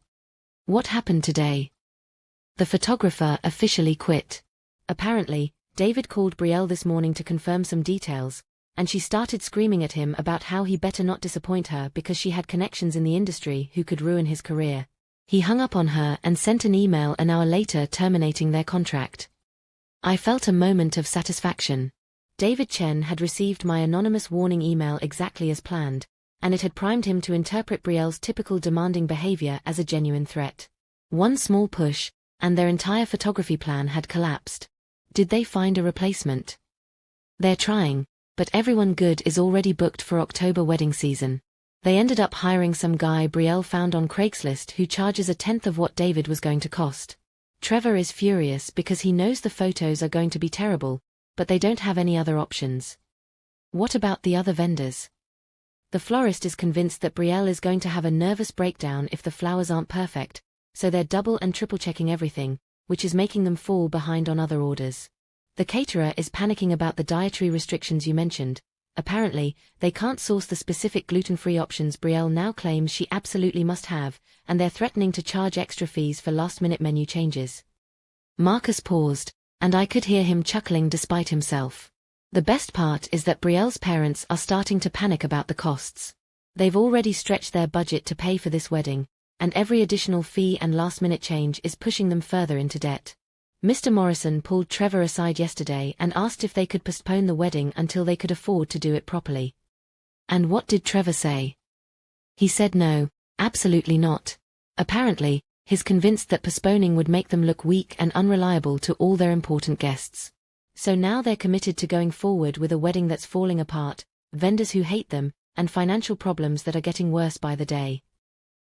What happened today? The photographer officially quit. Apparently, David called Brielle this morning to confirm some details, and she started screaming at him about how he better not disappoint her because she had connections in the industry who could ruin his career. He hung up on her and sent an email an hour later terminating their contract. I felt a moment of satisfaction. David Chen had received my anonymous warning email exactly as planned, and it had primed him to interpret Brielle's typical demanding behavior as a genuine threat. One small push, and their entire photography plan had collapsed. Did they find a replacement? They're trying, but everyone good is already booked for October wedding season. They ended up hiring some guy Brielle found on Craigslist who charges 1/10 of what David was going to cost. Trevor is furious because he knows the photos are going to be terrible, but they don't have any other options. What about the other vendors? The florist is convinced that Brielle is going to have a nervous breakdown if the flowers aren't perfect, so they're double and triple checking everything, which is making them fall behind on other orders. The caterer is panicking about the dietary restrictions you mentioned. Apparently, they can't source the specific gluten-free options Brielle now claims she absolutely must have, and they're threatening to charge extra fees for last-minute menu changes. Marcus paused, and I could hear him chuckling despite himself. The best part is that Brielle's parents are starting to panic about the costs. They've already stretched their budget to pay for this wedding, and every additional fee and last-minute change is pushing them further into debt. Mr. Morrison pulled Trevor aside yesterday and asked if they could postpone the wedding until they could afford to do it properly. And what did Trevor say? He said no, absolutely not. Apparently, he's convinced that postponing would make them look weak and unreliable to all their important guests. So now they're committed to going forward with a wedding that's falling apart, vendors who hate them, and financial problems that are getting worse by the day.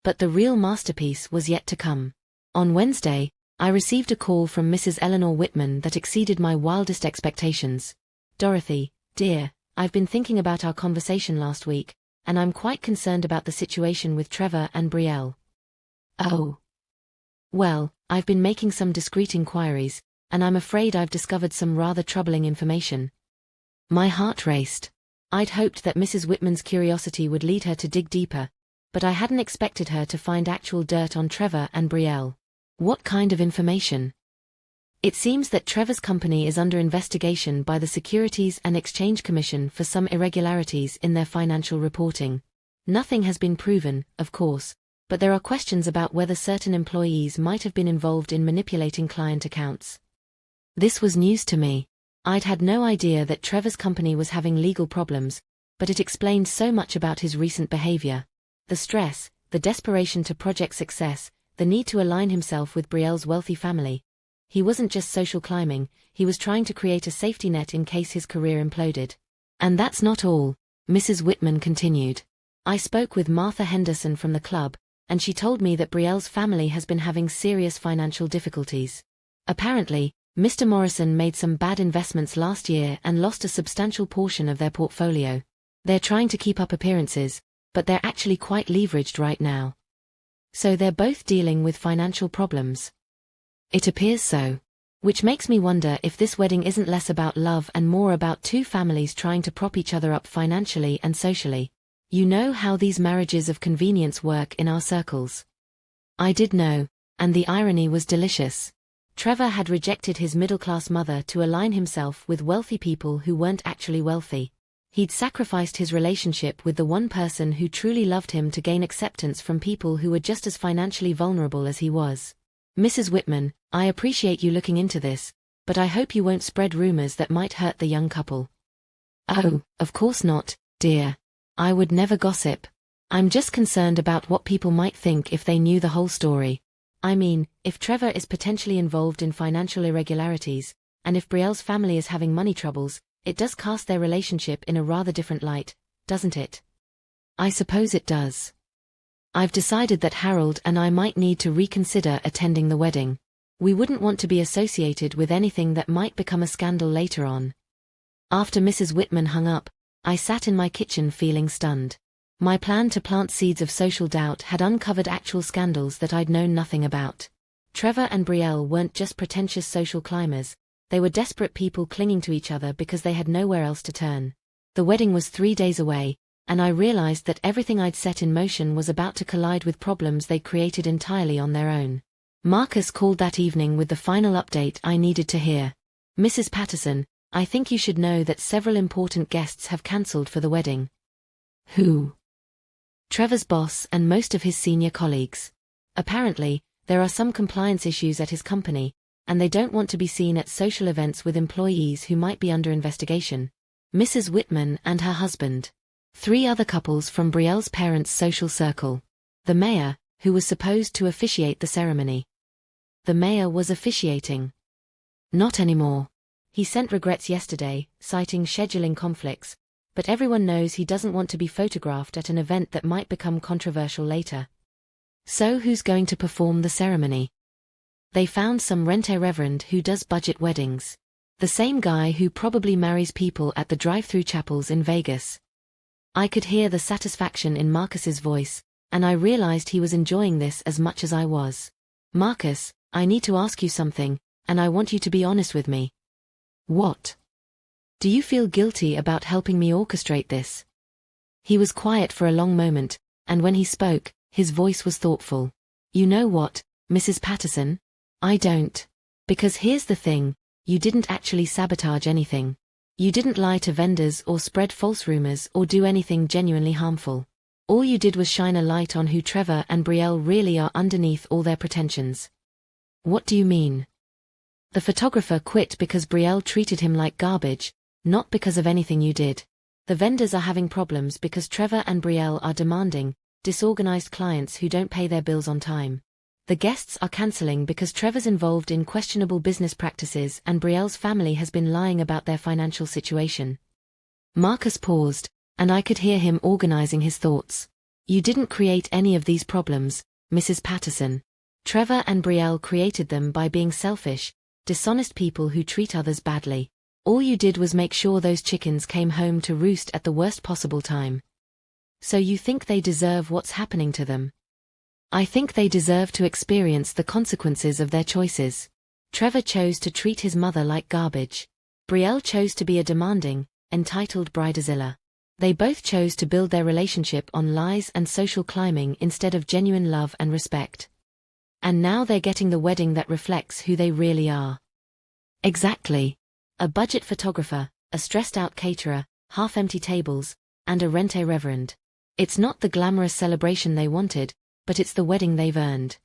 But the real masterpiece was yet to come. On Wednesday, I received a call from Mrs. Eleanor Whitman that exceeded my wildest expectations. Dorothy, dear, I've been thinking about our conversation last week, and I'm quite concerned about the situation with Trevor and Brielle. Oh. Well, I've been making some discreet inquiries, and I'm afraid I've discovered some rather troubling information. My heart raced. I'd hoped that Mrs. Whitman's curiosity would lead her to dig deeper, but I hadn't expected her to find actual dirt on Trevor and Brielle. What kind of information? It seems that Trevor's company is under investigation by the Securities and Exchange Commission for some irregularities in their financial reporting. Nothing has been proven, of course, but there are questions about whether certain employees might have been involved in manipulating client accounts. This was news to me. I'd had no idea that Trevor's company was having legal problems, but it explained so much about his recent behavior. The stress, the desperation to project success, the need to align himself with Brielle's wealthy family. He wasn't just social climbing, he was trying to create a safety net in case his career imploded. And that's not all, Mrs. Whitman continued. I spoke with Martha Henderson from the club, and she told me that Brielle's family has been having serious financial difficulties. Apparently, Mr. Morrison made some bad investments last year and lost a substantial portion of their portfolio. They're trying to keep up appearances, but they're actually quite leveraged right now. So they're both dealing with financial problems. It appears so. Which makes me wonder if this wedding isn't less about love and more about two families trying to prop each other up financially and socially. You know how these marriages of convenience work in our circles. I did know, and the irony was delicious. Trevor had rejected his middle-class mother to align himself with wealthy people who weren't actually wealthy. He'd sacrificed his relationship with the one person who truly loved him to gain acceptance from people who were just as financially vulnerable as he was. Mrs. Whitman, I appreciate you looking into this, but I hope you won't spread rumors that might hurt the young couple. Oh, of course not, dear. I would never gossip. I'm just concerned about what people might think if they knew the whole story. I mean, if Trevor is potentially involved in financial irregularities, and if Brielle's family is having money troubles, it does cast their relationship in a rather different light, doesn't it? I suppose it does. I've decided that Harold and I might need to reconsider attending the wedding. We wouldn't want to be associated with anything that might become a scandal later on. After Mrs. Whitman hung up, I sat in my kitchen feeling stunned. My plan to plant seeds of social doubt had uncovered actual scandals that I'd known nothing about. Trevor and Brielle weren't just pretentious social climbers, They were desperate people clinging to each other because they had nowhere else to turn. The wedding was 3 days away, and I realized that everything I'd set in motion was about to collide with problems they created entirely on their own. Marcus called that evening with the final update I needed to hear. "Mrs. Patterson, I think you should know that several important guests have cancelled for the wedding." "Who?" "Trevor's boss and most of his senior colleagues. Apparently, there are some compliance issues at his company, and they don't want to be seen at social events with employees who might be under investigation. Mrs. Whitman and her husband. 3 other couples from Brielle's parents' social circle. The mayor, who was supposed to officiate the ceremony." The mayor was officiating. "Not anymore. He sent regrets yesterday, citing scheduling conflicts, but everyone knows he doesn't want to be photographed at an event that might become controversial later." "So who's going to perform the ceremony?" "They found some rente reverend who does budget weddings. The same guy who probably marries people at the drive-through chapels in Vegas." I could hear the satisfaction in Marcus's voice, and I realized he was enjoying this as much as I was. "Marcus, I need to ask you something, and I want you to be honest with me." "What?" "Do you feel guilty about helping me orchestrate this?" He was quiet for a long moment, and when he spoke, his voice was thoughtful. "You know what, Mrs. Patterson? I don't. Because here's the thing, you didn't actually sabotage anything. You didn't lie to vendors or spread false rumors or do anything genuinely harmful. All you did was shine a light on who Trevor and Brielle really are underneath all their pretensions." "What do you mean?" "The photographer quit because Brielle treated him like garbage, not because of anything you did. The vendors are having problems because Trevor and Brielle are demanding, disorganized clients who don't pay their bills on time. The guests are canceling because Trevor's involved in questionable business practices and Brielle's family has been lying about their financial situation." Marcus paused, and I could hear him organizing his thoughts. "You didn't create any of these problems, Mrs. Patterson. Trevor and Brielle created them by being selfish, dishonest people who treat others badly. All you did was make sure those chickens came home to roost at the worst possible time." "So you think they deserve what's happening to them?" "I think they deserve to experience the consequences of their choices. Trevor chose to treat his mother like garbage. Brielle chose to be a demanding, entitled bridezilla. They both chose to build their relationship on lies and social climbing instead of genuine love and respect. And now they're getting the wedding that reflects who they really are." "Exactly. A budget photographer, a stressed-out caterer, half-empty tables, and a rente reverend. It's not the glamorous celebration they wanted, but it's the wedding they've earned."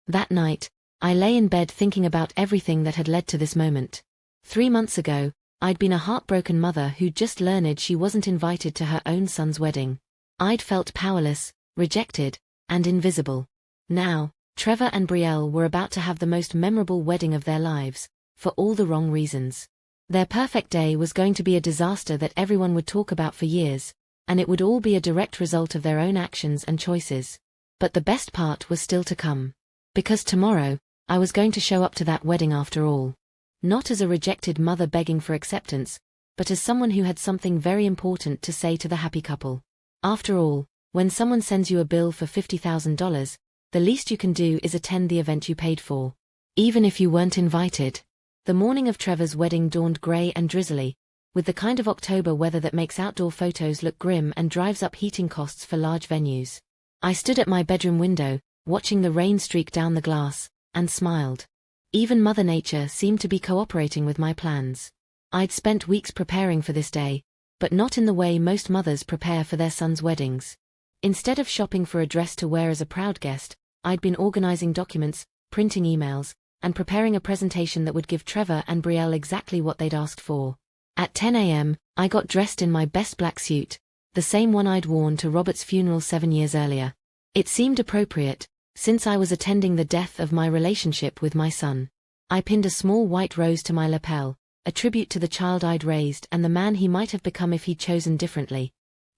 That night, I lay in bed thinking about everything that had led to this moment. 3 months ago, I'd been a heartbroken mother who'd just learned she wasn't invited to her own son's wedding. I'd felt powerless, rejected, and invisible. Now, Trevor and Brielle were about to have the most memorable wedding of their lives, for all the wrong reasons. Their perfect day was going to be a disaster that everyone would talk about for years, and it would all be a direct result of their own actions and choices. But the best part was still to come. Because tomorrow, I was going to show up to that wedding after all. Not as a rejected mother begging for acceptance, but as someone who had something very important to say to the happy couple. After all, when someone sends you a bill for $50,000, the least you can do is attend the event you paid for, even if you weren't invited. The morning of Trevor's wedding dawned grey and drizzly, with the kind of October weather that makes outdoor photos look grim and drives up heating costs for large venues. I stood at my bedroom window, watching the rain streak down the glass, and smiled. Even Mother Nature seemed to be cooperating with my plans. I'd spent weeks preparing for this day, but not in the way most mothers prepare for their sons' weddings. Instead of shopping for a dress to wear as a proud guest, I'd been organizing documents, printing emails, and preparing a presentation that would give Trevor and Brielle exactly what they'd asked for. At 10 a.m., I got dressed in my best black suit, the same one I'd worn to Robert's funeral 7 years earlier. It seemed appropriate, since I was attending the death of my relationship with my son. I pinned a small white rose to my lapel, a tribute to the child I'd raised and the man he might have become if he'd chosen differently.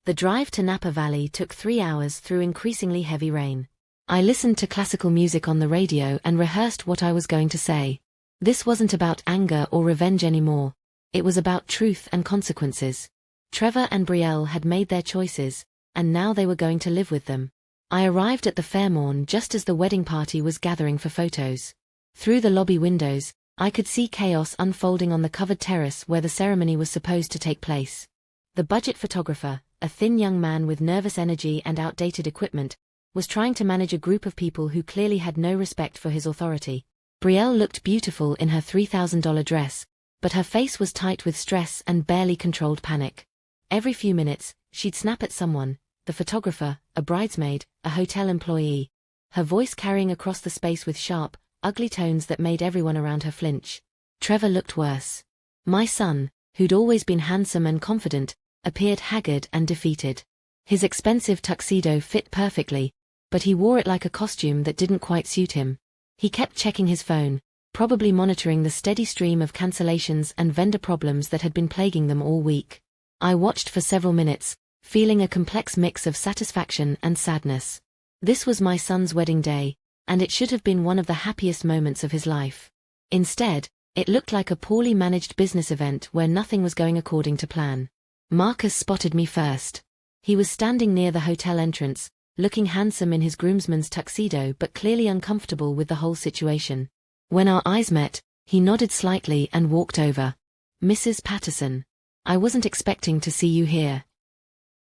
The drive to Napa Valley took 3 hours through increasingly heavy rain. I listened to classical music on the radio and rehearsed what I was going to say. This wasn't about anger or revenge anymore. It was about truth and consequences. Trevor and Brielle had made their choices, and now they were going to live with them. I arrived at the Fairmont just as the wedding party was gathering for photos. Through the lobby windows, I could see chaos unfolding on the covered terrace where the ceremony was supposed to take place. The budget photographer, a thin young man with nervous energy and outdated equipment, was trying to manage a group of people who clearly had no respect for his authority. Brielle looked beautiful in her $3,000 dress, but her face was tight with stress and barely controlled panic. Every few minutes, she'd snap at someone, the photographer, a bridesmaid, a hotel employee, her voice carrying across the space with sharp, ugly tones that made everyone around her flinch. Trevor looked worse. My son, who'd always been handsome and confident, appeared haggard and defeated. His expensive tuxedo fit perfectly, but he wore it like a costume that didn't quite suit him. He kept checking his phone, probably monitoring the steady stream of cancellations and vendor problems that had been plaguing them all week. I watched for several minutes, feeling a complex mix of satisfaction and sadness. This was my son's wedding day, and it should have been one of the happiest moments of his life. Instead, it looked like a poorly managed business event where nothing was going according to plan. Marcus spotted me first. He was standing near the hotel entrance, looking handsome in his groomsman's tuxedo but clearly uncomfortable with the whole situation. When our eyes met, he nodded slightly and walked over. "Mrs. Patterson, I wasn't expecting to see you here.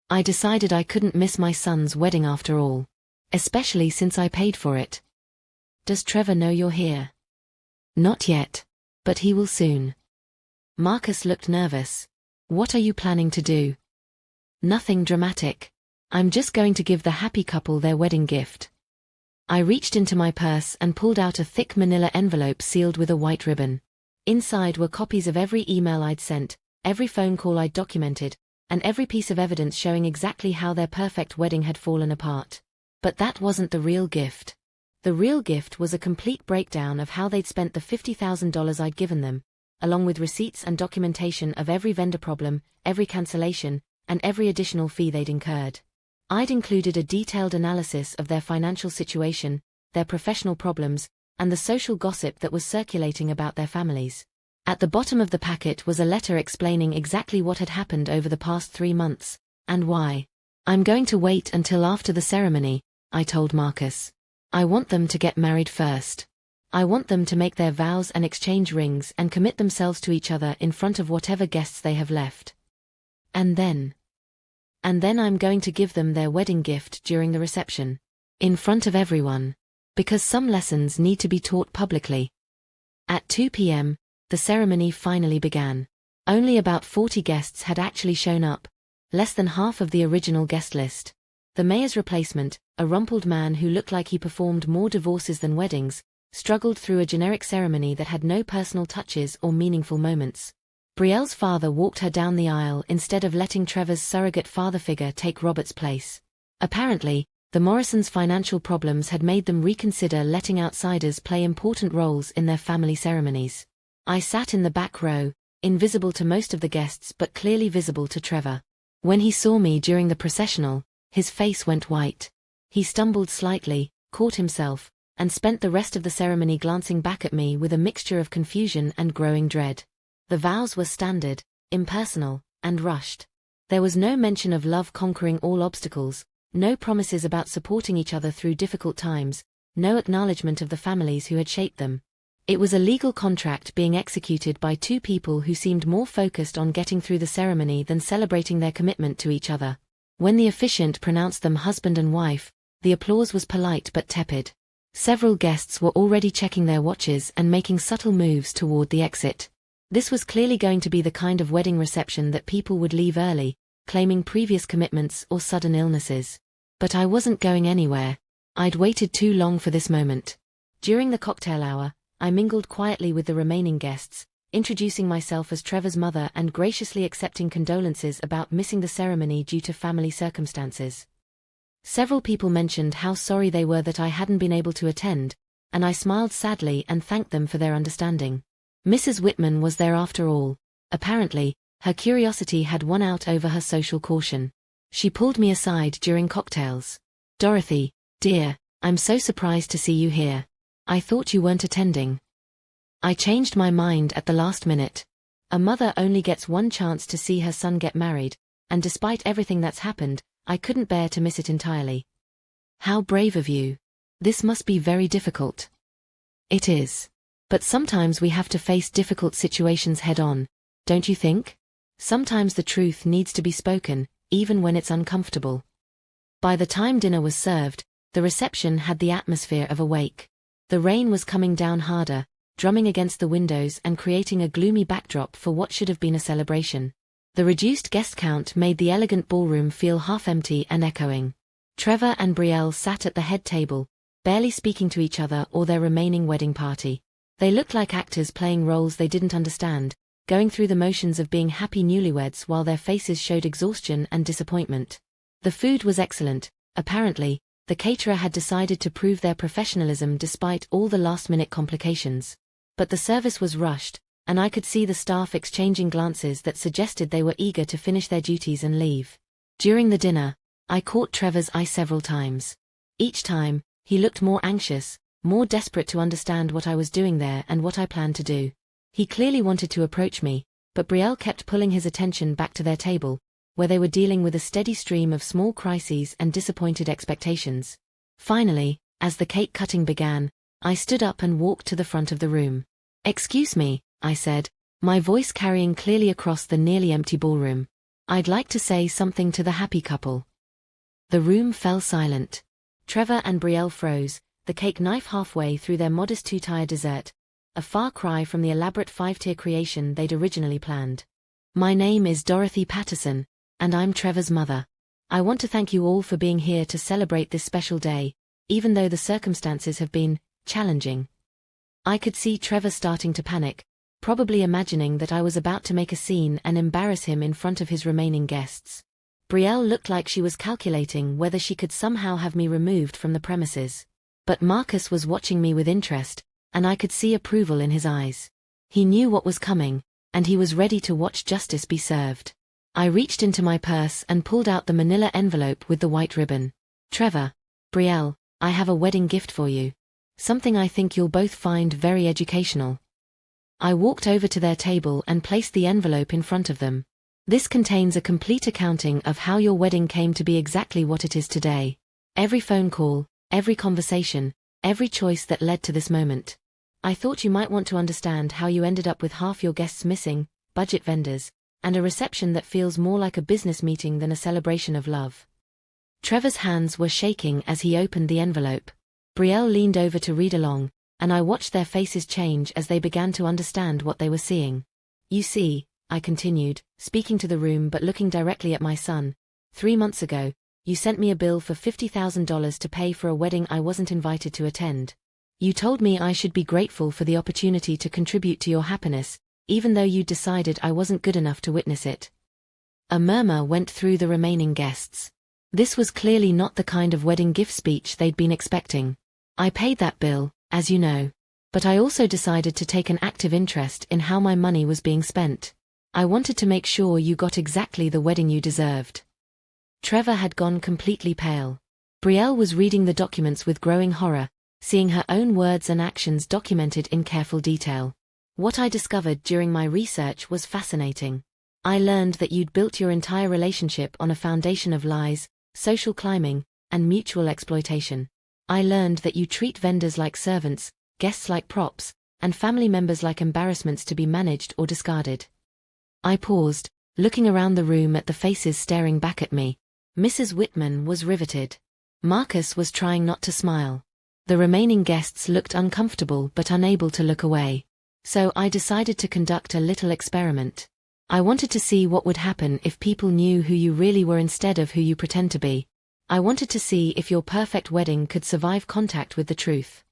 I decided I couldn't miss my son's wedding after all. Especially since I paid for it." "Does Trevor know you're here?" "Not yet. But he will soon." Marcus looked nervous. "What are you planning to do?" "Nothing dramatic. I'm just going to give the happy couple their wedding gift." I reached into my purse and pulled out a thick manila envelope sealed with a white ribbon. Inside were copies of every email I'd sent, every phone call I'd documented, and every piece of evidence showing exactly how their perfect wedding had fallen apart. But that wasn't the real gift. The real gift was a complete breakdown of how they'd spent the $50,000 I'd given them, along with receipts and documentation of every vendor problem, every cancellation, and every additional fee they'd incurred. I'd included a detailed analysis of their financial situation, their professional problems, and the social gossip that was circulating about their families. At the bottom of the packet was a letter explaining exactly what had happened over the past 3 months, and why. "I'm going to wait until after the ceremony," I told Marcus. "I want them to get married first. I want them to make their vows and exchange rings and commit themselves to each other in front of whatever guests they have left. And then I'm going to give them their wedding gift during the reception. In front of everyone. Because some lessons need to be taught publicly." At 2 p.m., the ceremony finally began. Only about 40 guests had actually shown up, less than half of the original guest list. The mayor's replacement, a rumpled man who looked like he performed more divorces than weddings, struggled through a generic ceremony that had no personal touches or meaningful moments. Brielle's father walked her down the aisle instead of letting Trevor's surrogate father figure take Robert's place. Apparently, the Morrisons' financial problems had made them reconsider letting outsiders play important roles in their family ceremonies. I sat in the back row, invisible to most of the guests but clearly visible to Trevor. When he saw me during the processional, his face went white. He stumbled slightly, caught himself, and spent the rest of the ceremony glancing back at me with a mixture of confusion and growing dread. The vows were standard, impersonal, and rushed. There was no mention of love conquering all obstacles, no promises about supporting each other through difficult times, no acknowledgement of the families who had shaped them. It was a legal contract being executed by 2 people who seemed more focused on getting through the ceremony than celebrating their commitment to each other. When the officiant pronounced them husband and wife, the applause was polite but tepid. Several guests were already checking their watches and making subtle moves toward the exit. This was clearly going to be the kind of wedding reception that people would leave early, claiming previous commitments or sudden illnesses. But I wasn't going anywhere. I'd waited too long for this moment. During the cocktail hour, I mingled quietly with the remaining guests, introducing myself as Trevor's mother and graciously accepting condolences about missing the ceremony due to family circumstances. Several people mentioned how sorry they were that I hadn't been able to attend, and I smiled sadly and thanked them for their understanding. Mrs. Whitman was there after all. Apparently, her curiosity had won out over her social caution. She pulled me aside during cocktails. "Dorothy, dear, I'm so surprised to see you here. I thought you weren't attending." I changed my mind at the last minute. A mother only gets one chance to see her son get married, and despite everything that's happened, I couldn't bear to miss it entirely. "How brave of you. This must be very difficult." "It is. But sometimes we have to face difficult situations head-on, don't you think? Sometimes the truth needs to be spoken, even when it's uncomfortable. By the time dinner was served, the reception had the atmosphere of a wake. The rain was coming down harder, drumming against the windows and creating a gloomy backdrop for what should have been a celebration. The reduced guest count made the elegant ballroom feel half-empty and echoing. Trevor and Brielle sat at the head table, barely speaking to each other or their remaining wedding party. They looked like actors playing roles they didn't understand, going through the motions of being happy newlyweds while their faces showed exhaustion and disappointment. The food was excellent. Apparently, the caterer had decided to prove their professionalism despite all the last-minute complications. But the service was rushed, and I could see the staff exchanging glances that suggested they were eager to finish their duties and leave. During the dinner, I caught Trevor's eye several times. Each time, he looked more anxious, more desperate to understand what I was doing there and what I planned to do. He clearly wanted to approach me, but Brielle kept pulling his attention back to their table, where they were dealing with a steady stream of small crises and disappointed expectations. Finally, as the cake cutting began, I stood up and walked to the front of the room. "Excuse me," I said, my voice carrying clearly across the nearly empty ballroom. "I'd like to say something to the happy couple." The room fell silent. Trevor and Brielle froze, the cake knife halfway through their modest two-tier dessert, a far cry from the elaborate five-tier creation they'd originally planned. "My name is Dorothy Patterson, and I'm Trevor's mother. I want to thank you all for being here to celebrate this special day, even though the circumstances have been challenging." I could see Trevor starting to panic, probably imagining that I was about to make a scene and embarrass him in front of his remaining guests. Brielle looked like she was calculating whether she could somehow have me removed from the premises. But Marcus was watching me with interest, and I could see approval in his eyes. He knew what was coming, and he was ready to watch justice be served. I reached into my purse and pulled out the manila envelope with the white ribbon. "Trevor, Brielle, I have a wedding gift for you. Something I think you'll both find very educational." I walked over to their table and placed the envelope in front of them. "This contains a complete accounting of how your wedding came to be exactly what it is today. Every phone call, every conversation, every choice that led to this moment. I thought you might want to understand how you ended up with half your guests missing, budget vendors, and a reception that feels more like a business meeting than a celebration of love." Trevor's hands were shaking as he opened the envelope. Brielle leaned over to read along, and I watched their faces change as they began to understand what they were seeing. "You see," I continued, speaking to the room but looking directly at my son, "3 months ago, you sent me a bill for $50,000 to pay for a wedding I wasn't invited to attend. You told me I should be grateful for the opportunity to contribute to your happiness, even though you decided I wasn't good enough to witness it." A murmur went through the remaining guests. This was clearly not the kind of wedding gift speech they'd been expecting. "I paid that bill, as you know. But I also decided to take an active interest in how my money was being spent. I wanted to make sure you got exactly the wedding you deserved." Trevor had gone completely pale. Brielle was reading the documents with growing horror, seeing her own words and actions documented in careful detail. "What I discovered during my research was fascinating. I learned that you'd built your entire relationship on a foundation of lies, social climbing, and mutual exploitation. I learned that you treat vendors like servants, guests like props, and family members like embarrassments to be managed or discarded." I paused, looking around the room at the faces staring back at me. Mrs. Whitman was riveted. Marcus was trying not to smile. The remaining guests looked uncomfortable but unable to look away. So I decided to conduct a little experiment. I wanted to see what would happen if people knew who you really were instead of who you pretend to be. I wanted to see if your perfect wedding could survive contact with the truth.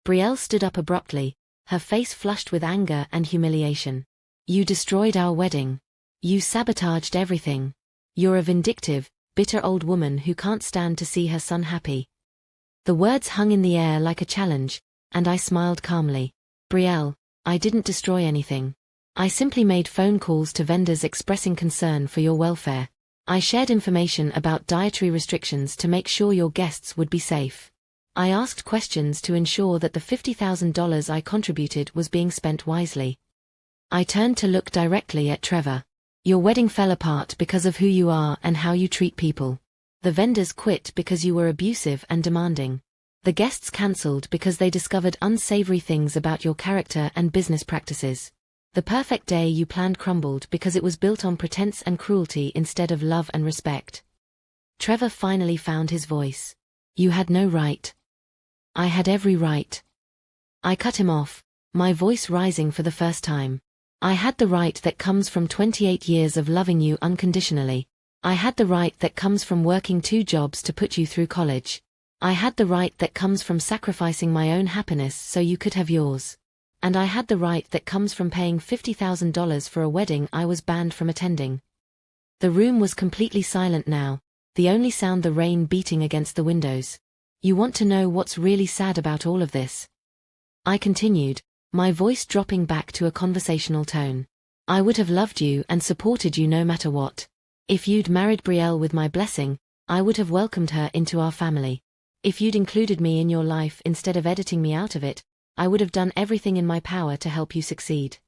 Brielle stood up abruptly, her face flushed with anger and humiliation. "You destroyed our wedding. You sabotaged everything. You're a vindictive, bitter old woman who can't stand to see her son happy." The words hung in the air like a challenge, and I smiled calmly. "Brielle, I didn't destroy anything. I simply made phone calls to vendors expressing concern for your welfare. I shared information about dietary restrictions to make sure your guests would be safe. I asked questions to ensure that the $50,000 I contributed was being spent wisely." I turned to look directly at Trevor. "Your wedding fell apart because of who you are and how you treat people. The vendors quit because you were abusive and demanding. The guests cancelled because they discovered unsavory things about your character and business practices. The perfect day you planned crumbled because it was built on pretense and cruelty instead of love and respect. Trevor finally found his voice. You had no right. I had every right. I cut him off, my voice rising for the first time. I had the right that comes from 28 years of loving you unconditionally. I had the right that comes from working 2 jobs to put you through college. I had the right that comes from sacrificing my own happiness so you could have yours. And I had the right that comes from paying $50,000 for a wedding I was banned from attending. The room was completely silent now, the only sound the rain beating against the windows. You want to know what's really sad about all of this? I continued, my voice dropping back to a conversational tone. I would have loved you and supported you no matter what. If you'd married Brielle with my blessing, I would have welcomed her into our family. If you'd included me in your life instead of editing me out of it, I would have done everything in my power to help you succeed.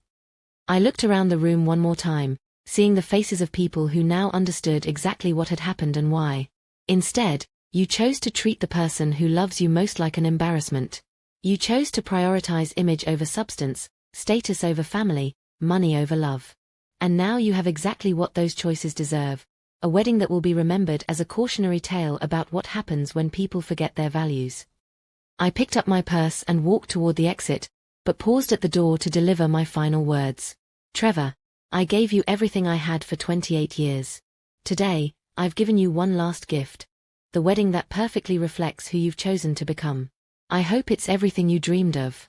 I looked around the room one more time, seeing the faces of people who now understood exactly what had happened and why. Instead, you chose to treat the person who loves you most like an embarrassment. You chose to prioritize image over substance, status over family, money over love. And now you have exactly what those choices deserve. A wedding that will be remembered as a cautionary tale about what happens when people forget their values. I picked up my purse and walked toward the exit, but paused at the door to deliver my final words. Trevor, I gave you everything I had for 28 years. Today, I've given you one last gift. The wedding that perfectly reflects who you've chosen to become. I hope it's everything you dreamed of.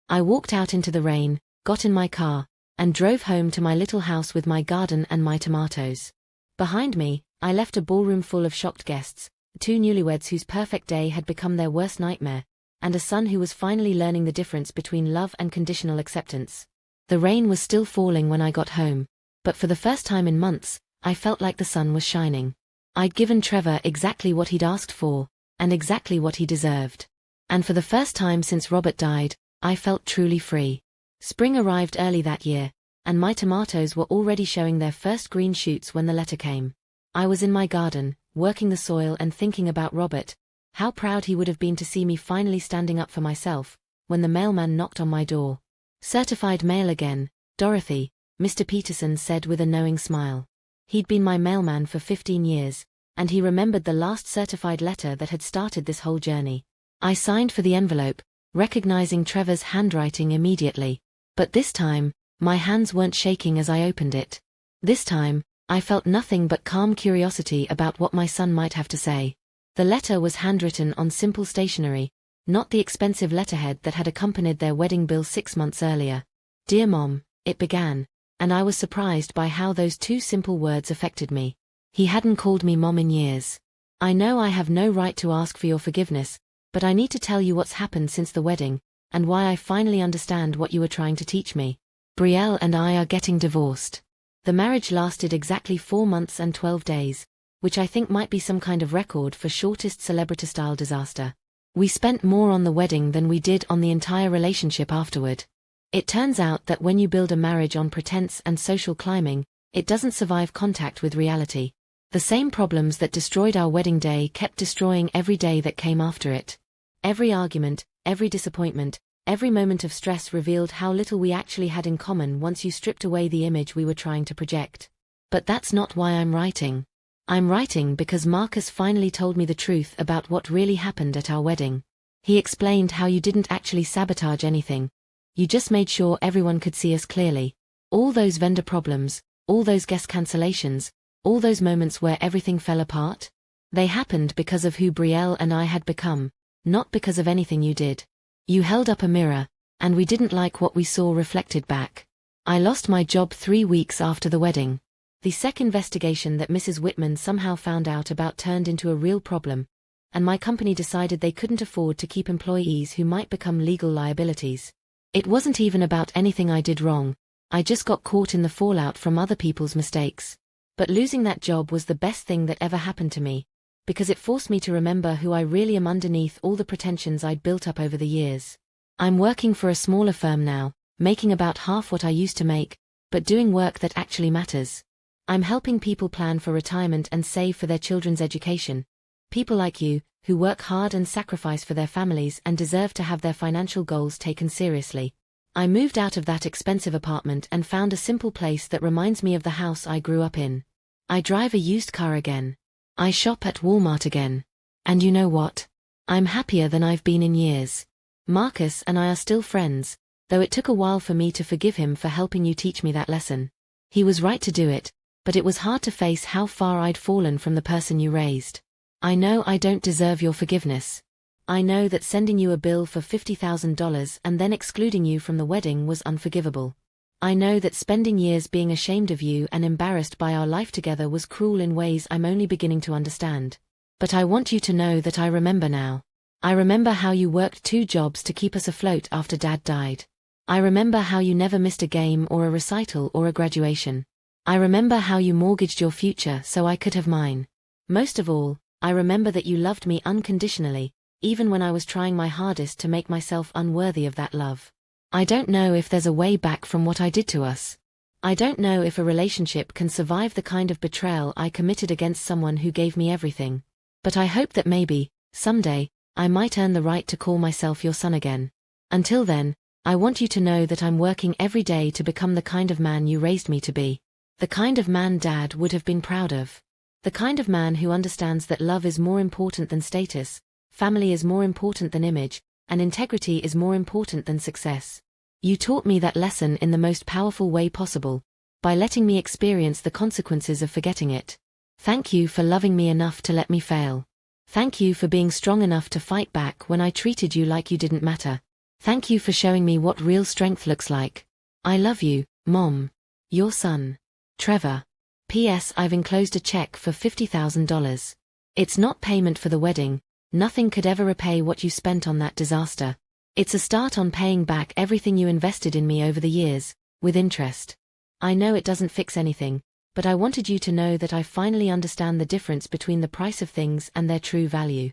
I walked out into the rain, got in my car, and drove home to my little house with my garden and my tomatoes. Behind me, I left a ballroom full of shocked guests, 2 newlyweds whose perfect day had become their worst nightmare, and a son who was finally learning the difference between love and conditional acceptance. The rain was still falling when I got home, but for the first time in months, I felt like the sun was shining. I'd given Trevor exactly what he'd asked for, and exactly what he deserved. And for the first time since Robert died, I felt truly free. Spring arrived early that year, and my tomatoes were already showing their first green shoots when the letter came. I was in my garden, working the soil and thinking about Robert, how proud he would have been to see me finally standing up for myself, when the mailman knocked on my door. Certified mail again, Dorothy, Mr. Peterson said with a knowing smile. He'd been my mailman for 15 years, and he remembered the last certified letter that had started this whole journey. I signed for the envelope, recognizing Trevor's handwriting immediately, but this time, my hands weren't shaking as I opened it. This time, I felt nothing but calm curiosity about what my son might have to say. The letter was handwritten on simple stationery, not the expensive letterhead that had accompanied their wedding bill 6 months earlier. Dear Mom, it began, and I was surprised by how those 2 simple words affected me. He hadn't called me Mom in years. I know I have no right to ask for your forgiveness, but I need to tell you what's happened since the wedding, and why I finally understand what you were trying to teach me. Brielle and I are getting divorced. The marriage lasted exactly 4 months and 12 days, which I think might be some kind of record for shortest celebrity-style disaster. We spent more on the wedding than we did on the entire relationship afterward. It turns out that when you build a marriage on pretense and social climbing, it doesn't survive contact with reality. The same problems that destroyed our wedding day kept destroying every day that came after it. Every argument, every disappointment, every moment of stress revealed how little we actually had in common once you stripped away the image we were trying to project. But that's not why I'm writing. I'm writing because Marcus finally told me the truth about what really happened at our wedding. He explained how you didn't actually sabotage anything. You just made sure everyone could see us clearly. All those vendor problems, all those guest cancellations, all those moments where everything fell apart, they happened because of who Brielle and I had become, not because of anything you did. You held up a mirror, and we didn't like what we saw reflected back. I lost my job 3 weeks after the wedding. The SEC investigation that Mrs. Whitman somehow found out about turned into a real problem, and my company decided they couldn't afford to keep employees who might become legal liabilities. It wasn't even about anything I did wrong, I just got caught in the fallout from other people's mistakes. But losing that job was the best thing that ever happened to me, because it forced me to remember who I really am underneath all the pretensions I'd built up over the years. I'm working for a smaller firm now, making about half what I used to make, but doing work that actually matters. I'm helping people plan for retirement and save for their children's education, People like you, who work hard and sacrifice for their families and deserve to have their financial goals taken seriously. I moved out of that expensive apartment and found a simple place that reminds me of the house I grew up in. I drive a used car again. I shop at Walmart again. And you know what? I'm happier than I've been in years. Marcus and I are still friends, though it took a while for me to forgive him for helping you teach me that lesson. He was right to do it, but it was hard to face how far I'd fallen from the person you raised. I know I don't deserve your forgiveness. I know that sending you a bill for $50,000 and then excluding you from the wedding was unforgivable. I know that spending years being ashamed of you and embarrassed by our life together was cruel in ways I'm only beginning to understand. But I want you to know that I remember now. I remember how you worked 2 jobs to keep us afloat after Dad died. I remember how you never missed a game or a recital or a graduation. I remember how you mortgaged your future so I could have mine. Most of all, I remember that you loved me unconditionally, even when I was trying my hardest to make myself unworthy of that love. I don't know if there's a way back from what I did to us. I don't know if a relationship can survive the kind of betrayal I committed against someone who gave me everything. But I hope that maybe, someday, I might earn the right to call myself your son again. Until then, I want you to know that I'm working every day to become the kind of man you raised me to be. The kind of man Dad would have been proud of. The kind of man who understands that love is more important than status, family is more important than image, and integrity is more important than success. You taught me that lesson in the most powerful way possible, by letting me experience the consequences of forgetting it. Thank you for loving me enough to let me fail. Thank you for being strong enough to fight back when I treated you like you didn't matter. Thank you for showing me what real strength looks like. I love you, Mom. Your son, Trevor. P.S. I've enclosed a check for $50,000. It's not payment for the wedding. Nothing could ever repay what you spent on that disaster. It's a start on paying back everything you invested in me over the years, with interest. I know it doesn't fix anything, but I wanted you to know that I finally understand the difference between the price of things and their true value.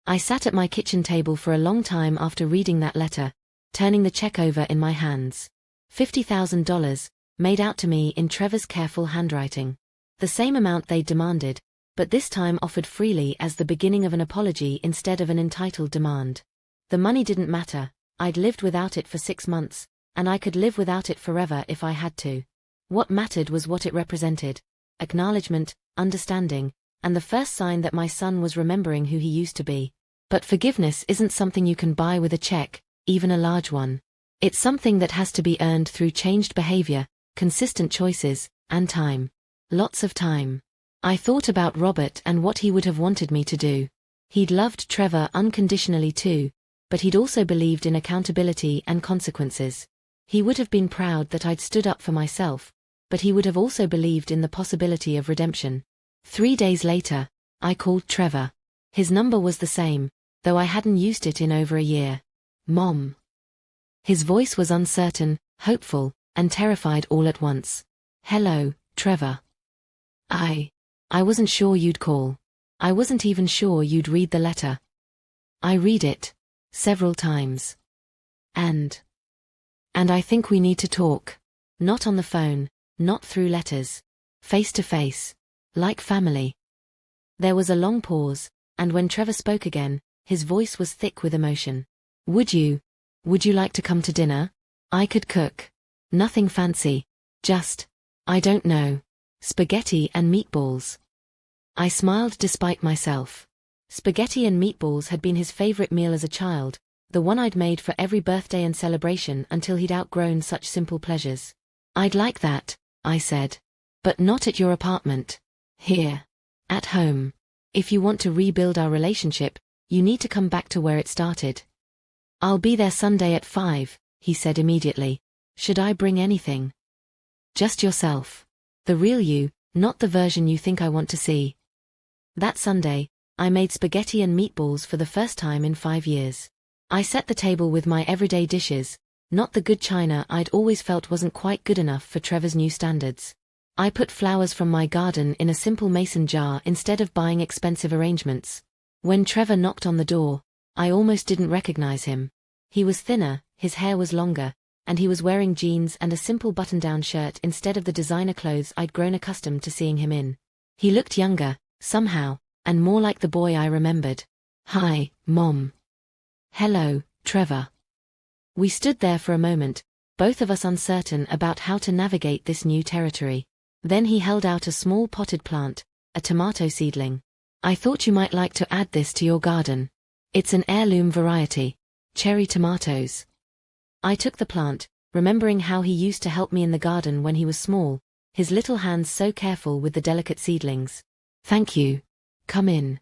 I sat at my kitchen table for a long time after reading that letter, turning the check over in my hands. $50,000, made out to me in Trevor's careful handwriting. The same amount they'd demanded, but this time offered freely as the beginning of an apology instead of an entitled demand. The money didn't matter. I'd lived without it for 6 months, and I could live without it forever if I had to. What mattered was what it represented: acknowledgement, understanding, and the first sign that my son was remembering who he used to be. But forgiveness isn't something you can buy with a check, even a large one. It's something that has to be earned through changed behavior, consistent choices, and time. Lots of time. I thought about Robert and what he would have wanted me to do. He'd loved Trevor unconditionally too, but he'd also believed in accountability and consequences. He would have been proud that I'd stood up for myself, but he would have also believed in the possibility of redemption. 3 days later, I called Trevor. His number was the same, though I hadn't used it in over a year. Mom. His voice was uncertain, hopeful, and terrified all at once. Hello, Trevor. I wasn't sure you'd call. I wasn't even sure you'd read the letter. I read it. Several times. And I think we need to talk. Not on the phone, not through letters. Face to face. Like family. There was a long pause, and when Trevor spoke again, his voice was thick with emotion. Would you like to come to dinner? I could cook. Nothing fancy. Just, I don't know, spaghetti and meatballs. I smiled despite myself. Spaghetti and meatballs had been his favorite meal as a child, the one I'd made for every birthday and celebration until he'd outgrown such simple pleasures. I'd like that, I said. But not at your apartment. Here. At home. If you want to rebuild our relationship, you need to come back to where it started. I'll be there Sunday at 5, he said immediately. Should I bring anything? Just yourself. The real you, not the version you think I want to see. That Sunday, I made spaghetti and meatballs for the first time in 5 years. I set the table with my everyday dishes, not the good china I'd always felt wasn't quite good enough for Trevor's new standards. I put flowers from my garden in a simple mason jar instead of buying expensive arrangements. When Trevor knocked on the door, I almost didn't recognize him. He was thinner, his hair was longer, and he was wearing jeans and a simple button-down shirt instead of the designer clothes I'd grown accustomed to seeing him in. He looked younger, somehow, and more like the boy I remembered. "Hi, Mom." "Hello, Trevor." We stood there for a moment, both of us uncertain about how to navigate this new territory. Then he held out a small potted plant, a tomato seedling. "I thought you might like to add this to your garden. It's an heirloom variety, cherry tomatoes." I took the plant, remembering how he used to help me in the garden when he was small, his little hands so careful with the delicate seedlings. "Thank you. Come in."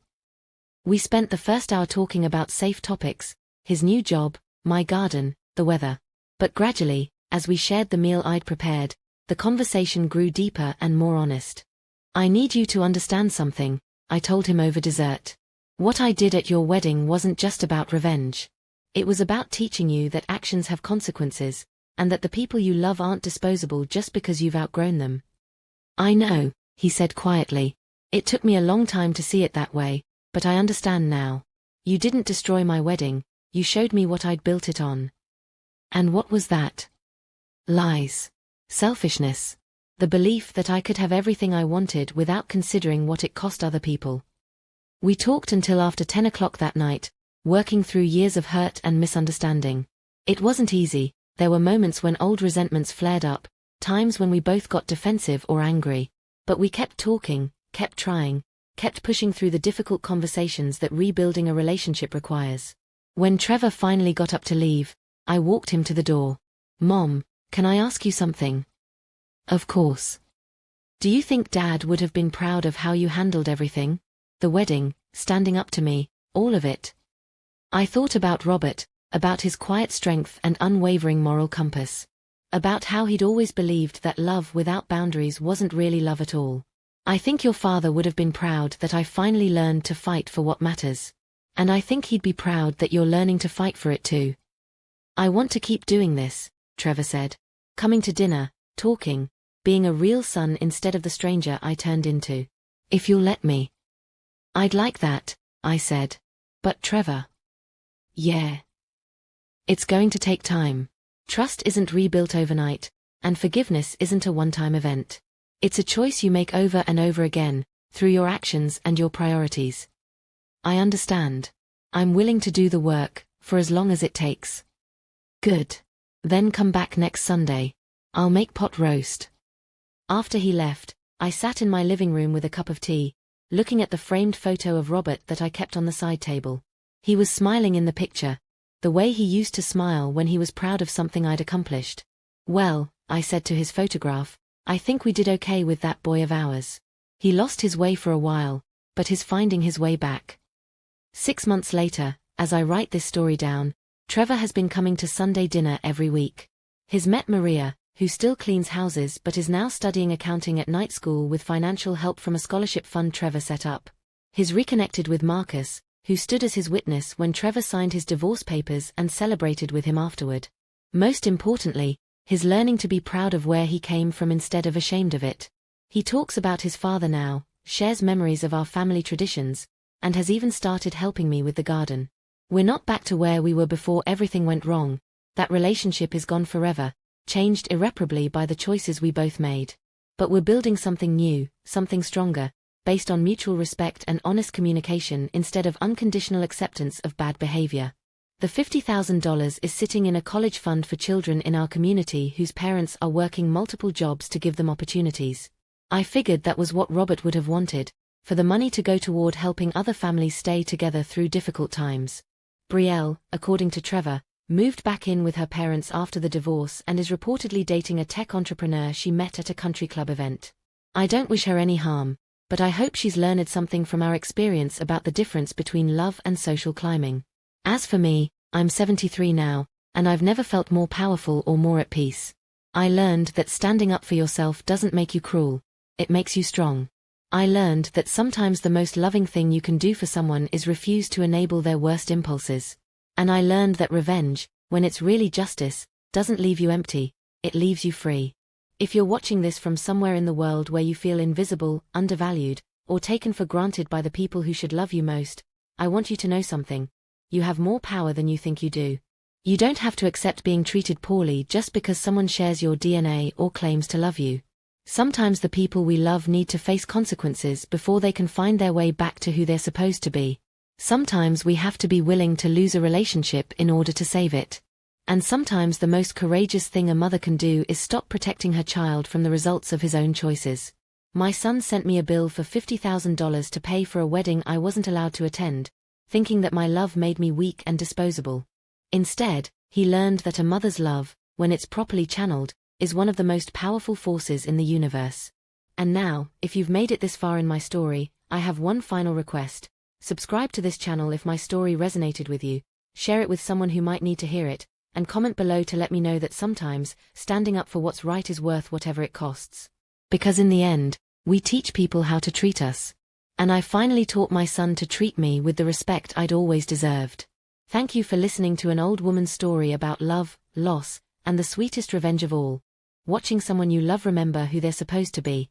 We spent the first hour talking about safe topics, his new job, my garden, the weather. But gradually, as we shared the meal I'd prepared, the conversation grew deeper and more honest. "I need you to understand something," I told him over dessert. "What I did at your wedding wasn't just about revenge. It was about teaching you that actions have consequences, and that the people you love aren't disposable just because you've outgrown them." "I know," he said quietly. "It took me a long time to see it that way, but I understand now. You didn't destroy my wedding, you showed me what I'd built it on." And what was that? Lies. Selfishness. The belief that I could have everything I wanted without considering what it cost other people. We talked until after 10 o'clock that night, working through years of hurt and misunderstanding. It wasn't easy, there were moments when old resentments flared up, times when we both got defensive or angry. But we kept talking, kept trying, kept pushing through the difficult conversations that rebuilding a relationship requires. When Trevor finally got up to leave, I walked him to the door. "Mom, can I ask you something?" "Of course." "Do you think Dad would have been proud of how you handled everything? The wedding, standing up to me, all of it?" I thought about Robert, about his quiet strength and unwavering moral compass. About how he'd always believed that love without boundaries wasn't really love at all. "I think your father would have been proud that I finally learned to fight for what matters. And I think he'd be proud that you're learning to fight for it too." "I want to keep doing this," Trevor said. "Coming to dinner, talking, being a real son instead of the stranger I turned into. If you'll let me." "I'd like that," I said. "But Trevor." "Yeah. It's going to take time. Trust isn't rebuilt overnight, and forgiveness isn't a one-time event. It's a choice you make over and over again, through your actions and your priorities." "I understand. I'm willing to do the work, for as long as it takes." "Good. Then come back next Sunday. I'll make pot roast." After he left, I sat in my living room with a cup of tea, looking at the framed photo of Robert that I kept on the side table. He was smiling in the picture, the way he used to smile when he was proud of something I'd accomplished. "Well," I said to his photograph, "I think we did okay with that boy of ours. He lost his way for a while, but he's finding his way back." 6 months later, as I write this story down, Trevor has been coming to Sunday dinner every week. He's met Maria, who still cleans houses but is now studying accounting at night school with financial help from a scholarship fund Trevor set up. He's reconnected with Marcus, who stood as his witness when Trevor signed his divorce papers and celebrated with him afterward. Most importantly, he's learning to be proud of where he came from instead of ashamed of it. He talks about his father now, shares memories of our family traditions, and has even started helping me with the garden. We're not back to where we were before everything went wrong. That relationship is gone forever, changed irreparably by the choices we both made. But we're building something new, something stronger, based on mutual respect and honest communication instead of unconditional acceptance of bad behavior. The $50,000 is sitting in a college fund for children in our community whose parents are working multiple jobs to give them opportunities. I figured that was what Robert would have wanted, for the money to go toward helping other families stay together through difficult times. Brielle, according to Trevor, moved back in with her parents after the divorce and is reportedly dating a tech entrepreneur she met at a country club event. I don't wish her any harm, but I hope she's learned something from our experience about the difference between love and social climbing. As for me, I'm 73 now, and I've never felt more powerful or more at peace. I learned that standing up for yourself doesn't make you cruel, it makes you strong. I learned that sometimes the most loving thing you can do for someone is refuse to enable their worst impulses. And I learned that revenge, when it's really justice, doesn't leave you empty, it leaves you free. If you're watching this from somewhere in the world where you feel invisible, undervalued, or taken for granted by the people who should love you most, I want you to know something. You have more power than you think you do. You don't have to accept being treated poorly just because someone shares your DNA or claims to love you. Sometimes the people we love need to face consequences before they can find their way back to who they're supposed to be. Sometimes we have to be willing to lose a relationship in order to save it. And sometimes the most courageous thing a mother can do is stop protecting her child from the results of his own choices. My son sent me a bill for $50,000 to pay for a wedding I wasn't allowed to attend, thinking that my love made me weak and disposable. Instead, he learned that a mother's love, when it's properly channeled, is one of the most powerful forces in the universe. And now, if you've made it this far in my story, I have one final request. Subscribe to this channel if my story resonated with you, share it with someone who might need to hear it, and comment below to let me know that sometimes, standing up for what's right is worth whatever it costs. Because in the end, we teach people how to treat us. And I finally taught my son to treat me with the respect I'd always deserved. Thank you for listening to an old woman's story about love, loss, and the sweetest revenge of all. Watching someone you love remember who they're supposed to be.